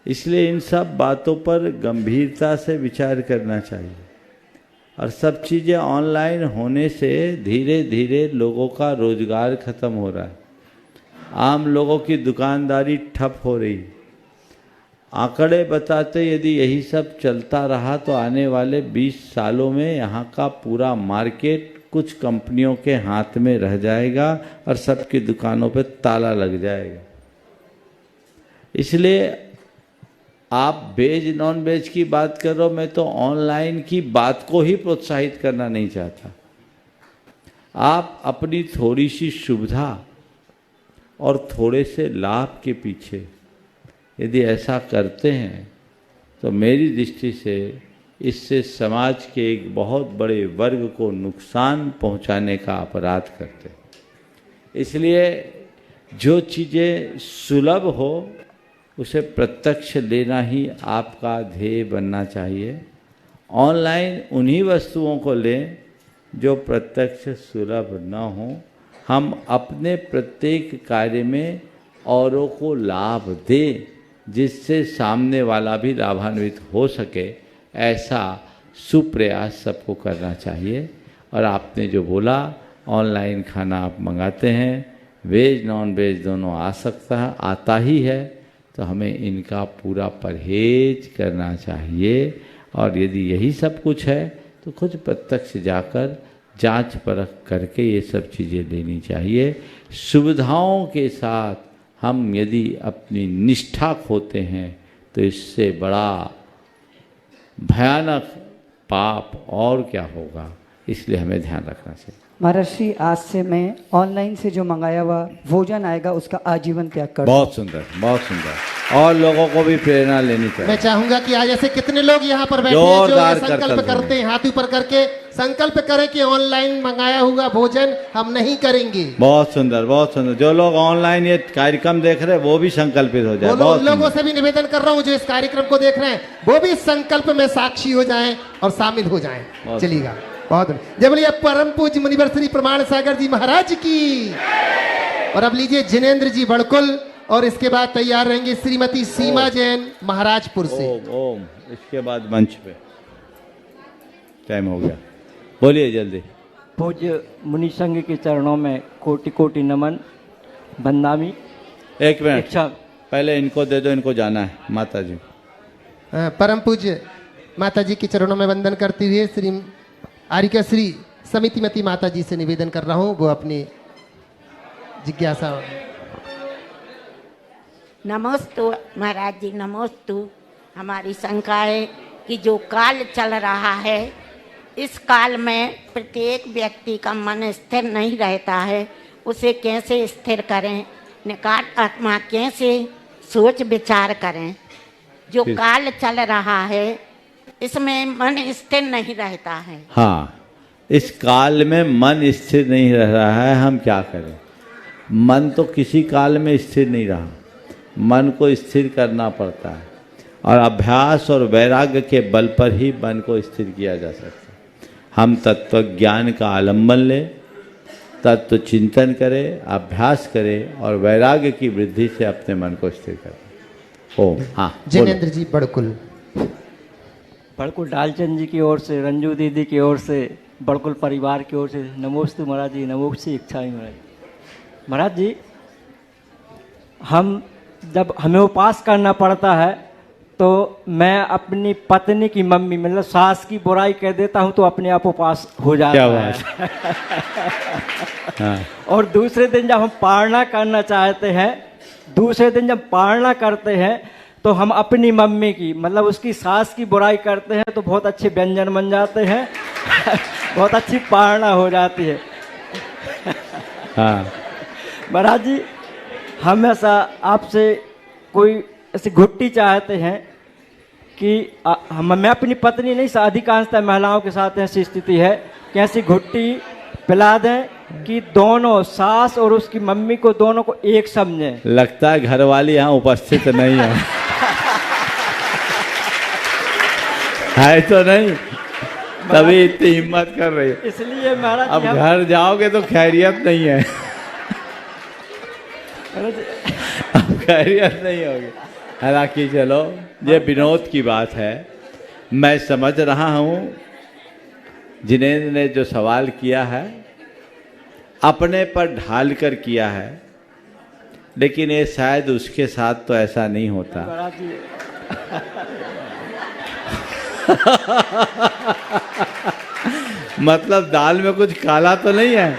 इसलिए इन सब बातों पर गंभीरता से विचार करना चाहिए। और सब चीज़ें ऑनलाइन होने से धीरे धीरे लोगों का रोजगार खत्म हो रहा है। आम लोगों की दुकानदारी ठप हो रही। आंकड़े बताते यदि यही सब चलता रहा तो आने वाले 20 सालों में यहाँ का पूरा मार्केट कुछ कंपनियों के हाथ में रह जाएगा और सबकी दुकानों पे ताला लग जाएगा। इसलिए आप वेज नॉन वेज की बात कर रहे हो, मैं तो ऑनलाइन की बात को ही प्रोत्साहित करना नहीं चाहता। आप अपनी थोड़ी सी सुविधा और थोड़े से लाभ के पीछे यदि ऐसा करते हैं तो मेरी दृष्टि से इससे समाज के एक बहुत बड़े वर्ग को नुकसान पहुंचाने का अपराध करते हैं। इसलिए जो चीज़ें सुलभ हो उसे प्रत्यक्ष लेना ही आपका ध्येय बनना चाहिए। ऑनलाइन उन्हीं वस्तुओं को लें जो प्रत्यक्ष सुलभ न हो। हम अपने प्रत्येक कार्य में औरों को लाभ दें जिससे सामने वाला भी लाभान्वित हो सके, ऐसा सुप्रयास सबको करना चाहिए। और आपने जो बोला ऑनलाइन खाना आप मंगाते हैं, वेज नॉन वेज दोनों आता ही है, तो हमें इनका पूरा परहेज करना चाहिए। और यदि यही सब कुछ है तो खुद प्रत्यक्ष जाकर जांच परख करके ये सब चीज़ें लेनी चाहिए। सुविधाओं के साथ हम यदि अपनी निष्ठा खोते हैं तो इससे बड़ा भयानक पाप और क्या होगा, इसलिए हमें ध्यान रखना चाहिए। महर्षि, आज से मैं ऑनलाइन से जो मंगाया हुआ भोजन आएगा उसका आजीवन त्याग कर। बहुत सुंदर, बहुत सुंदर। और लोगों को भी प्रेरणा लेनी चाहिए। मैं चाहूंगा कि आज ऐसे कितने लोग यहाँ पर बैठे हैं जो ये संकल्प करते हैं, हाथ ऊपर करके संकल्प करें कि ऑनलाइन मंगाया हुआ भोजन हम नहीं करेंगे। बहुत सुंदर, बहुत सुंदर। जो लोग ऑनलाइन ये कार्यक्रम देख रहे हैं वो भी संकल्पित हो जाए। उन लोगों से भी निवेदन कर रहा हूँ जो इस कार्यक्रम को देख रहे हैं वो भी संकल्प में साक्षी हो जाएं और शामिल हो जाएं। चलिएगा, बहुत जय बोलिए परम पूज्य मुनिवर श्री प्रमाण सागर जी महाराज की। और अब लीजिए जिनेंद्र जी बड़कुल, और इसके बाद तैयार रहेंगे श्रीमती सीमा जैन महाराजपुर से। ओम। इसके बाद मंच पे टाइम हो गया, बोलिए जल्दी। पूज्य मुनि संघ के चरणों में कोटि कोटि नमन बंदामी। एक मिनट, पहले इनको दे दो, इनको जाना है माता जी। परम पूज्य माता जी के चरणों में वंदन करते हुए श्री आर्यका श्री समितिमती माता जी से निवेदन कर रहा हूँ वो अपनी जिज्ञासा। नमोस्तु महाराज जी, नमोस्तु। हमारी शंका है कि जो काल चल रहा है, इस काल में प्रत्येक व्यक्ति का मन स्थिर नहीं रहता है, उसे कैसे स्थिर करें, निकाट आत्मा कैसे सोच विचार करें। जो काल चल रहा है इसमें मन स्थिर नहीं रहता है। हाँ, इस काल में मन स्थिर नहीं रह रहा है, हम क्या करें। मन तो किसी काल में स्थिर नहीं रहा, मन को स्थिर करना पड़ता है और अभ्यास और वैराग्य के बल पर ही मन को स्थिर किया जा सकता है। हम तत्व ज्ञान का आलम्बन लें, तत्व चिंतन करें, अभ्यास करें और वैराग्य की वृद्धि से अपने मन को स्थिर करें। ओम। हाँ, जिनेंद्र जी बड़कुल। बड़कुल डालचंद जी की ओर से, रंजू दीदी की ओर से, बड़कुल परिवार की ओर से नमोस्तु महाराज जी, नमोस्तु इच्छामी महाराज। महाराज जी, हम जब हमें उपास करना पड़ता है तो मैं अपनी पत्नी की मम्मी मतलब सास की बुराई कह देता हूँ तो अपने आप उपास हो जाता है। हाँ। और दूसरे दिन जब हम पारणा करना चाहते हैं, दूसरे दिन जब पारणा करते हैं तो हम अपनी मम्मी की मतलब उसकी सास की बुराई करते हैं तो बहुत अच्छे व्यंजन बन जाते हैं। बहुत अच्छी पारणा हो जाती है। हाँ। महाराज जी, हम ऐसा आपसे कोई ऐसी घुट्टी चाहते हैं कि मैं अपनी पत्नी नहीं, अधिकांशतः महिलाओं के साथ ऐसी स्थिति है कि ऐसी घुट्टी पिला दें कि दोनों सास और उसकी मम्मी को दोनों को एक समझें। लगता है घरवाली यहाँ उपस्थित नहीं है। है तो नहीं, तभी इतनी हिम्मत कर रही है। इसलिए महाराज अब घर जाओगे तो खैरियत नहीं है। अब खैरियत नहीं होगी। हालांकि चलो, ये विनोद की बात है, मैं समझ रहा हूँ जिनेंद्र ने जो सवाल किया है अपने पर ढाल कर किया है, लेकिन ये शायद उसके साथ तो ऐसा नहीं होता। मतलब दाल में कुछ काला तो नहीं है,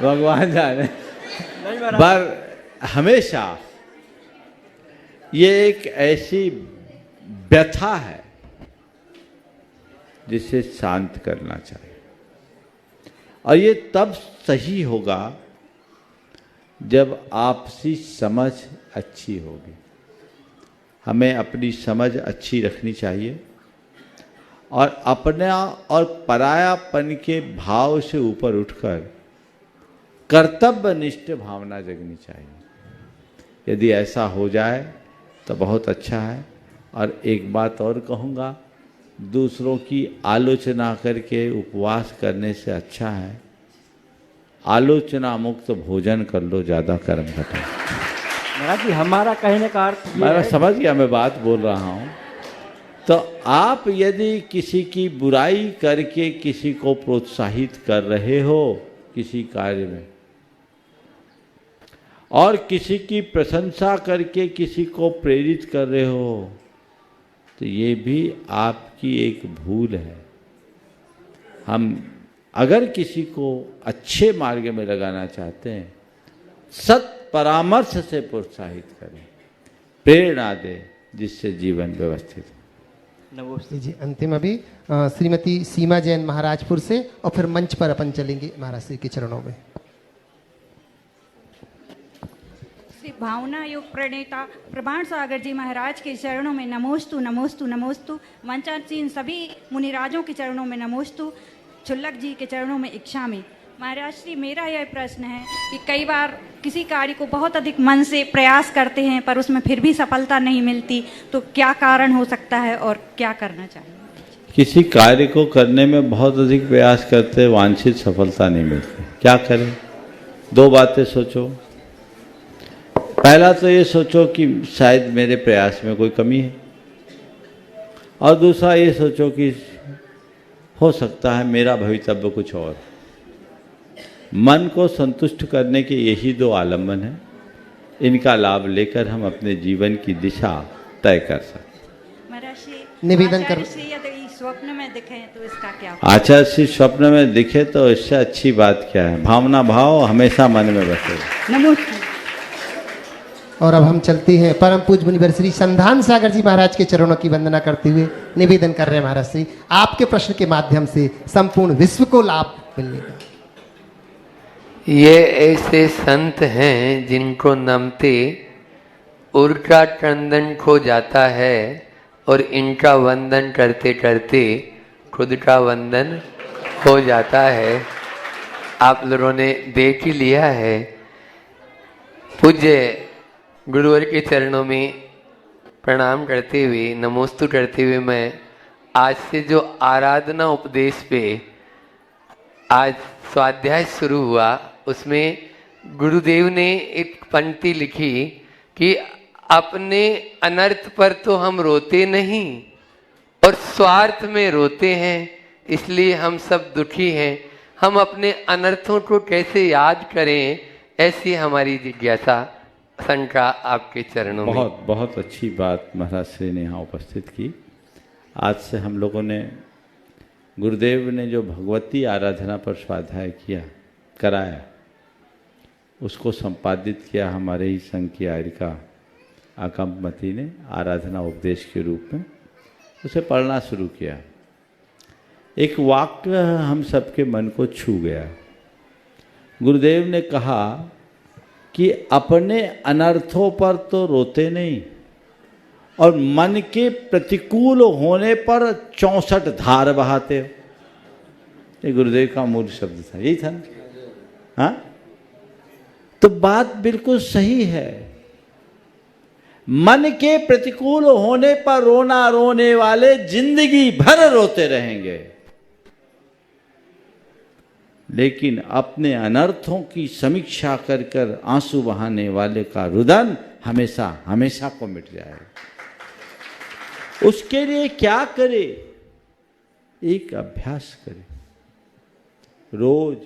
भगवान जाने। पर हमेशा ये एक ऐसी व्यथा है जिसे शांत करना चाहिए, और ये तब सही होगा जब आपसी समझ अच्छी होगी। हमें अपनी समझ अच्छी रखनी चाहिए और अपना और परायापन के भाव से ऊपर उठकर कर्तव्यनिष्ठ भावना जगनी चाहिए। यदि ऐसा हो जाए तो बहुत अच्छा है। और एक बात और कहूँगा, दूसरों की आलोचना करके उपवास करने से अच्छा है आलोचना मुक्त भोजन कर लो, ज़्यादा कर्म घटाओ। महाराज जी, हमारा कहने का अर्थ ये मैं है, समझ गया, मैं बात बोल रहा हूँ। तो आप यदि किसी की बुराई करके किसी को प्रोत्साहित कर रहे हो किसी कार्य में, और किसी की प्रशंसा करके किसी को प्रेरित कर रहे हो, तो ये भी आपकी एक भूल है। हम अगर किसी को अच्छे मार्ग में लगाना चाहते हैं, सत परामर्श से प्रोत्साहित करें, प्रेरणा दें, जिससे जीवन व्यवस्थित हो। नमस्ते जी। अंतिम अभी श्रीमती सीमा जैन महाराजपुर से, और फिर मंच पर अपन चलेंगे महाराज श्री के चरणों में। श्री भावना योग प्रणेता प्रभाण सागर जी महाराज के चरणों में नमोस्तु नमोस्तु नमोस्तु। मंचासीन सभी मुनिराजों के चरणों में नमोस्तु। छुल्लक जी के चरणों में इच्छामि। महाराज श्री, मेरा यह प्रश्न है कि कई बार किसी कार्य को बहुत अधिक मन से प्रयास करते हैं पर उसमें फिर भी सफलता नहीं मिलती, तो क्या कारण हो सकता है और क्या करना चाहिए? किसी कार्य को करने में बहुत अधिक प्रयास करते, वांछित सफलता नहीं मिलती, क्या करें? दो बातें सोचो। पहला तो ये सोचो कि शायद मेरे प्रयास में कोई कमी है, और दूसरा ये सोचो कि हो सकता है मेरा भवितव्य कुछ और। मन को संतुष्ट करने के यही दो आलम्बन हैं, इनका लाभ लेकर हम अपने जीवन की दिशा तय कर सकते। निवेदन कर, यदि स्वप्न में दिखे तो इसका क्या? आचार्य श्री स्वप्न में दिखे तो इससे अच्छी बात क्या है? भावना भाव हमेशा मन में बसेगा। नमस्ते। और अब हम चलते हैं परम पूज्य मुनिवर श्री संधान सागर जी महाराज के चरणों की वंदना करते हुए निवेदन कर रहे हैं महाराज श्री, आपके प्रश्न के माध्यम से संपूर्ण विश्व को लाभ मिलने का। ये ऐसे संत हैं जिनको नमते उनका चंदन खो जाता है, और इनका वंदन करते करते खुद का वंदन हो जाता है। आप लोगों ने देख ही लिया है। पूज्य गुरुवर के चरणों में प्रणाम करते हुए, नमोस्तु करते हुए, मैं आज से जो आराधना उपदेश पे आज स्वाध्याय शुरू हुआ, उसमें गुरुदेव ने एक पंक्ति लिखी कि अपने अनर्थ पर तो हम रोते नहीं और स्वार्थ में रोते हैं, इसलिए हम सब दुखी हैं। हम अपने अनर्थों को कैसे याद करें, ऐसी हमारी जिज्ञासा शंका आपके चरणों में। बहुत बहुत अच्छी बात महाराज श्री ने यहाँ उपस्थित की। आज से हम लोगों ने, गुरुदेव ने जो भगवती आराधना पर स्वाध्याय कराया, उसको संपादित किया हमारे ही संघ की आयरिका आकंपमती ने आराधना उपदेश के रूप में, उसे पढ़ना शुरू किया। एक वाक्य हम सबके मन को छू गया। गुरुदेव ने कहा कि अपने अनर्थों पर तो रोते नहीं, और मन के प्रतिकूल होने पर 64 धार बहाते हो। ये गुरुदेव का मूल शब्द था, यही था ना? हाँ, तो बात बिल्कुल सही है। मन के प्रतिकूल होने पर रोना रोने वाले जिंदगी भर रोते रहेंगे, लेकिन अपने अनर्थों की समीक्षा कर कर आंसू बहाने वाले का रुदन हमेशा हमेशा को मिट जाएगा। उसके लिए क्या करे? एक अभ्यास करे। रोज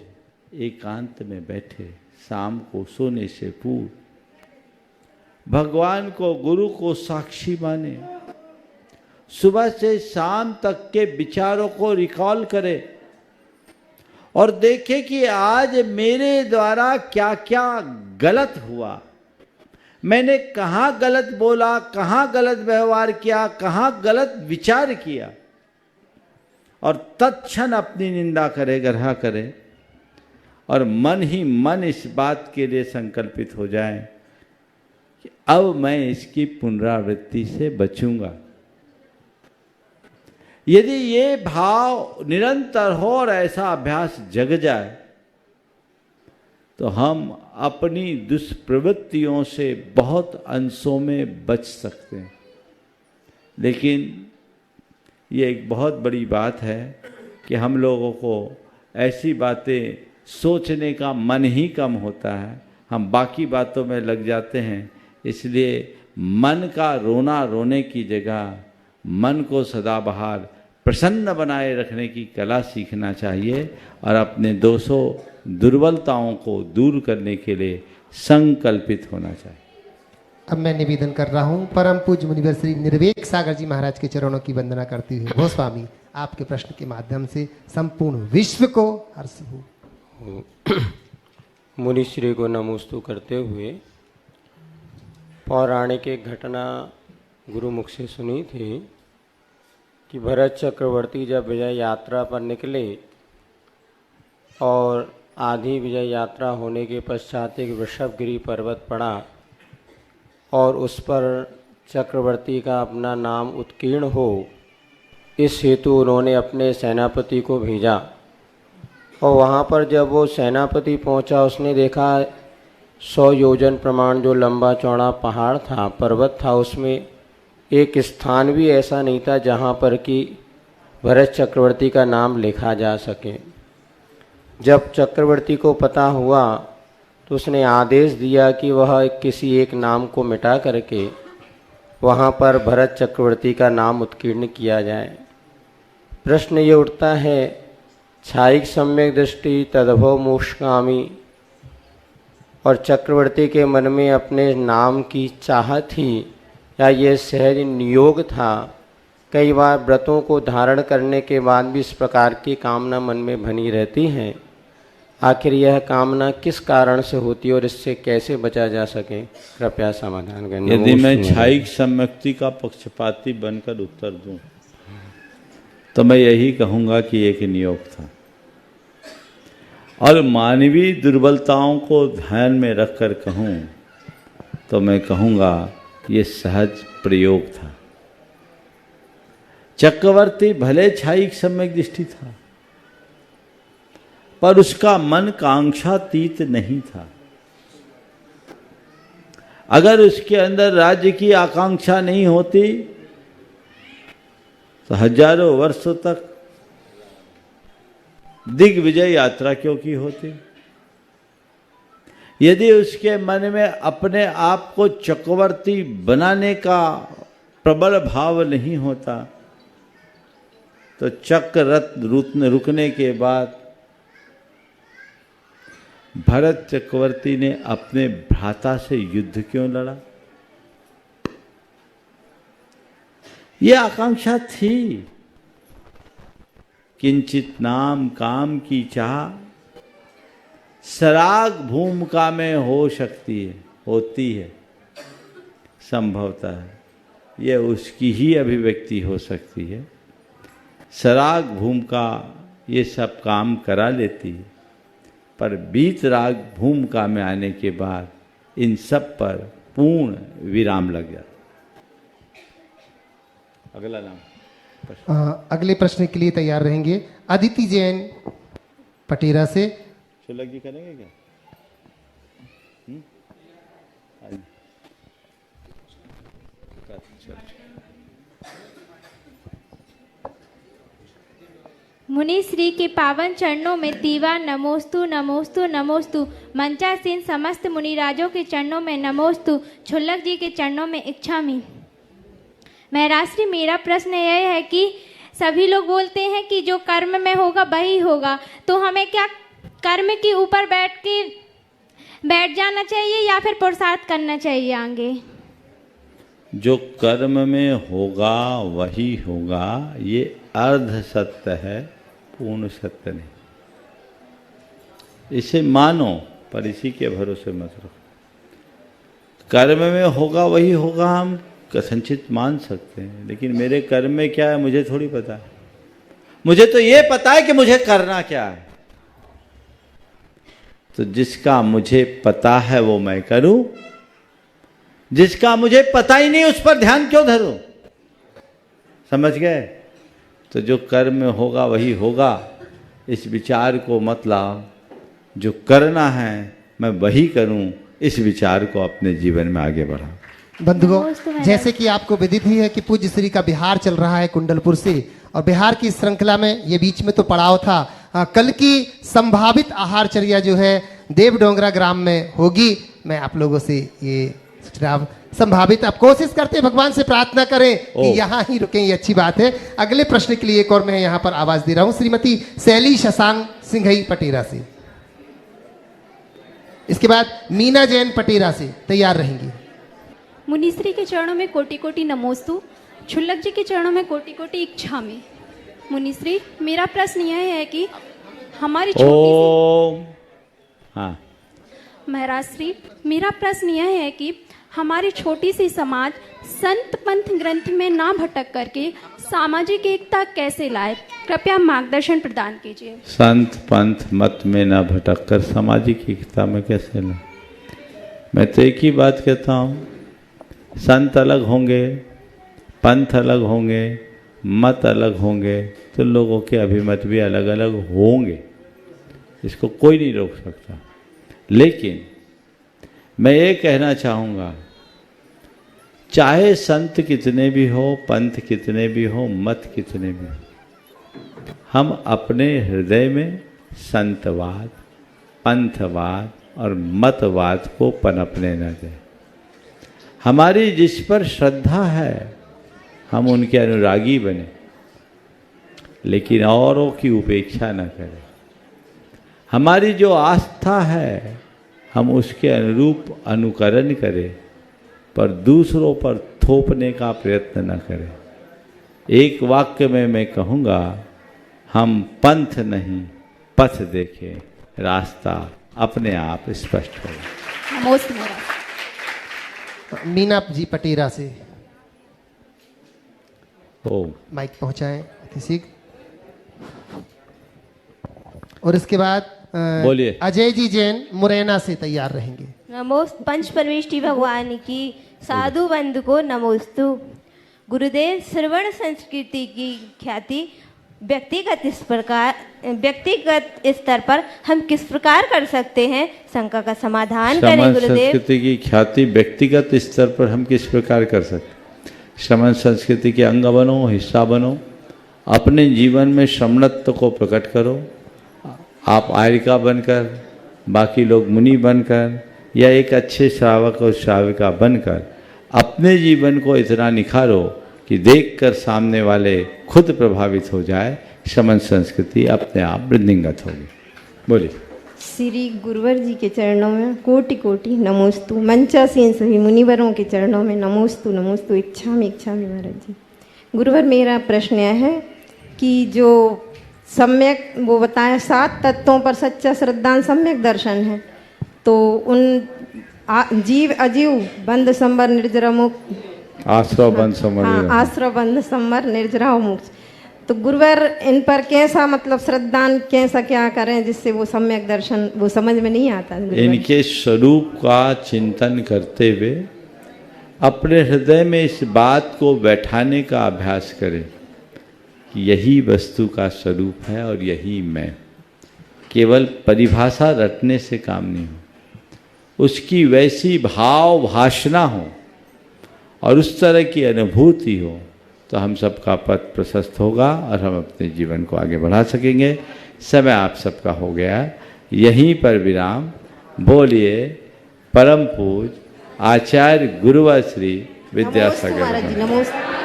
एकांत में बैठे, शाम को सोने से पूर्व भगवान को, गुरु को साक्षी माने, सुबह से शाम तक के विचारों को रिकॉल करे और देखे कि आज मेरे द्वारा क्या क्या गलत हुआ, मैंने कहाँ गलत बोला, कहाँ गलत व्यवहार किया, कहाँ गलत विचार किया, और तत्क्षण अपनी निंदा करे, ग्रह करे और मन ही मन इस बात के लिए संकल्पित हो जाए कि अब मैं इसकी पुनरावृत्ति से बचूंगा। यदि ये भाव निरंतर हो और ऐसा अभ्यास जग जाए तो हम अपनी दुष्प्रवृत्तियों से बहुत अंशों में बच सकते हैं। लेकिन ये एक बहुत बड़ी बात है कि हम लोगों को ऐसी बातें सोचने का मन ही कम होता है, हम बाकी बातों में लग जाते हैं। इसलिए मन का रोना रोने की जगह मन को सदाबहार प्रसन्न बनाए रखने की कला सीखना चाहिए और अपने दोषों दुर्बलताओं को दूर करने के लिए संकल्पित होना चाहिए। अब मैं निवेदन कर रहा हूँ परम पूज्य मुनिवर श्री निर्वेक सागर जी महाराज के चरणों की वंदना करते हुए, वो स्वामी आपके प्रश्न के माध्यम से संपूर्ण विश्व को हर्ष हो। मुनि श्री को नमोस्तु करते हुए पौराणिक एक घटना गुरु मुख से सुनी थी कि भरत चक्रवर्ती जब विजय यात्रा पर निकले और आधी विजय यात्रा होने के पश्चात एक वृषभगिरी पर्वत पड़ा और उस पर चक्रवर्ती का अपना नाम उत्कीर्ण हो, इस हेतु उन्होंने अपने सेनापति को भेजा। और वहाँ पर जब वो सेनापति पहुँचा, उसने देखा 100 योजन प्रमाण जो लंबा चौड़ा पहाड़ था, पर्वत था, उसमें एक स्थान भी ऐसा नहीं था जहाँ पर कि भरत चक्रवर्ती का नाम लिखा जा सके। जब चक्रवर्ती को पता हुआ तो उसने आदेश दिया कि वह किसी एक नाम को मिटा करके वहाँ पर भरत चक्रवर्ती का नाम उत्कीर्ण किया जाए। प्रश्न ये उठता है, छायिक सम्यक दृष्टि तदभव मोक्षगामी, और चक्रवर्ती के मन में अपने नाम की चाहत थी या ये सहज नियोग था? कई बार व्रतों को धारण करने के बाद भी इस प्रकार की कामना मन में बनी रहती है। आखिर यह कामना किस कारण से होती है और इससे कैसे बचा जा सके? कृपया समाधान करें। यदि मैं छायिक सम्यक्ति का पक्षपाती बनकर उत्तर दूं तो मैं यही कहूंगा कि एक नियोग था, और मानवीय दुर्बलताओं को ध्यान में रखकर कहूं तो मैं कहूंगा ये सहज प्रयोग था। चक्रवर्ती भले छायिक सम्यक दृष्टि था पर उसका मन कांक्षातीत नहीं था। अगर उसके अंदर राज्य की आकांक्षा नहीं होती तो हजारों वर्षों तक दिग्विजय यात्रा क्यों की होती? यदि उसके मन में अपने आप को चक्रवर्ती बनाने का प्रबल भाव नहीं होता तो चक्र रथ रुकने के बाद भरत चक्रवर्ती ने अपने भ्राता से युद्ध क्यों लड़ा? यह आकांक्षा थी। किंचित नाम काम की चाह सराग भूमिका में हो सकती है, होती है, संभवतः है। यह उसकी ही अभिव्यक्ति हो सकती है। सराग भूमिका ये सब काम करा लेती है, पर बीत राग भूमिका में आने के बाद इन सब पर पूर्ण विराम लग जाता। अगला नाम। अगले प्रश्न के लिए तैयार रहेंगे अदिति जैन पटेरा से। शुल्लक जी करेंगे क्या? मुनि श्री के पावन चरणों में तीवा नमोस्तु नमोस्तु नमोस्तु। मंचासीन समस्त मुनिराजों के चरणों में नमोस्तु। क्षुल्लक जी के चरणों में इच्छामि। महाराज श्री, मेरा प्रश्न यह है कि सभी लोग बोलते हैं कि जो कर्म में होगा वही होगा, तो हमें क्या कर्म के ऊपर बैठ जाना चाहिए या फिर पुरुषार्थ करना चाहिए आगे? जो कर्म में होगा वही होगा, ये अर्ध सत्य है, पूर्ण सत्य नहीं। इसे मानो पर इसी के भरोसे मत रखो। कर्म में होगा वही होगा हम कथनचित मान सकते हैं, लेकिन मेरे कर्म में क्या है मुझे थोड़ी पता है। मुझे तो ये पता है कि मुझे करना क्या है। तो जिसका मुझे पता है वो मैं करूं, जिसका मुझे पता ही नहीं उस पर ध्यान क्यों धरूं? समझ गए? तो जो कर्म में होगा वही होगा, इस विचार को मत लाओ। जो करना है मैं वही करूं, इस विचार को अपने जीवन में आगे बढ़ाओ। बंधुओं, जैसे कि आपको विदित ही है कि पूज्य श्री का बिहार चल रहा है कुंडलपुर से, और बिहार की श्रृंखला में ये बीच में तो पड़ाव था। कल की संभावित आहारचर्या जो है देवडोंगरा ग्राम में होगी। मैं आप लोगों से ये सुझाव संभावित, आप कोशिश करते हैं, भगवान से प्रार्थना करें कि यहाँ ही रुकें, ये अच्छी बात है। अगले प्रश्न के लिए एक और मैं यहाँ पर आवाज दे रहा हूँ श्रीमती शैली शशांक सिंघई पटेरा से। इसके बाद मीना जैन पटेरा से तैयार रहेंगी। मुनिश्री के चरणों में कोटि कोटि नमोस्तु, क्षुल्लक जी के चरणों में कोटि कोटि इच्छामि। मुनिश्री, मेरा प्रश्न यह है कि हमारी महाराज श्री, मेरा प्रश्न यह है कि हमारी छोटी सी समाज संत पंथ ग्रंथ में ना भटक करके सामाजिक एकता कैसे लाए? कृपया मार्गदर्शन प्रदान कीजिए। संत पंथ मत में ना भटक कर सामाजिक एकता में कैसे लाए? मैं तो एक ही बात कहता हूँ, संत अलग होंगे, पंथ अलग होंगे, मत अलग होंगे, तो लोगों के अभिमत भी अलग अलग होंगे। इसको कोई नहीं रोक सकता। लेकिन मैं ये कहना चाहूँगा, चाहे संत कितने भी हो, पंथ कितने भी हो, मत कितने भी हो, हम अपने हृदय में संतवाद, पंथवाद और मतवाद को पनपने न दें। हमारी जिस पर श्रद्धा है हम उनके अनुरागी बने, लेकिन औरों की उपेक्षा न करें। हमारी जो आस्था है हम उसके अनुरूप अनुकरण करें, पर दूसरों पर थोपने का प्रयत्न न करें। एक वाक्य में मैं कहूँगा, हम पंथ नहीं पथ देखें, रास्ता अपने आप स्पष्ट हो। मीना जी पटेरा से माइक पहुंचाएं अतिशी, और इसके बाद बोलिए अजय जी जैन मुरैना से तैयार रहेंगे। नमोस्त पंच परमेष्टि भगवान की साधु बंधु को नमोस्तु। गुरुदेव, श्रवण संस्कृति की ख्याति व्यक्तिगत स्तर पर हम किस प्रकार कर सकते हैं? शंका का समाधान करें गुरुदेव। संस्कृति की ख्याति व्यक्तिगत स्तर पर हम किस प्रकार कर सकते? श्रमण संस्कृति के अंग बनो, हिस्सा बनो, अपने जीवन में श्रमणत्व को प्रकट करो। आप आर्यिका बनकर, बाकी लोग मुनि बनकर, या एक अच्छे श्रावक और श्राविका बनकर अपने जीवन को इतना निखारो कि देखकर सामने वाले खुद प्रभावित हो जाए। श्रमण संस्कृति अपने आप वृद्धिंगत होगी। बोलिए। श्री गुरुवर जी के चरणों में कोटि कोटि नमोस्तु। मंचासीन सभी मुनिवरों के चरणों में नमोस्तु नमोस्तु। इच्छामि इच्छामि महाराज जी। गुरुवर, मेरा प्रश्न यह है कि जो सम्यक वो बताएं 7 तत्वों पर सच्चा श्रद्धान सम्यक दर्शन है, तो उन जीव अजीव बंध संवर निर्जरा मुक्त, आश्रव बंध संवर, आश्रव बंध संवर निर्जरा मुक्त, तो गुरुवर इन पर कैसा मतलब श्रद्धान कैसा क्या करें जिससे वो सम्यक दर्शन वो समझ में नहीं आता? इनके स्वरूप का चिंतन करते हुए अपने हृदय में इस बात को बैठाने का अभ्यास करें कि यही वस्तु का स्वरूप है और यही मैं। केवल परिभाषा रटने से काम नहीं हो, उसकी वैसी भाव भाषणा हो और उस तरह की अनुभूति हो, तो हम सबका पथ प्रशस्त होगा और हम अपने जीवन को आगे बढ़ा सकेंगे। समय आप सबका हो गया, यहीं पर विराम। बोलिए परम पूज आचार्य गुरुवर श्री विद्यासागर।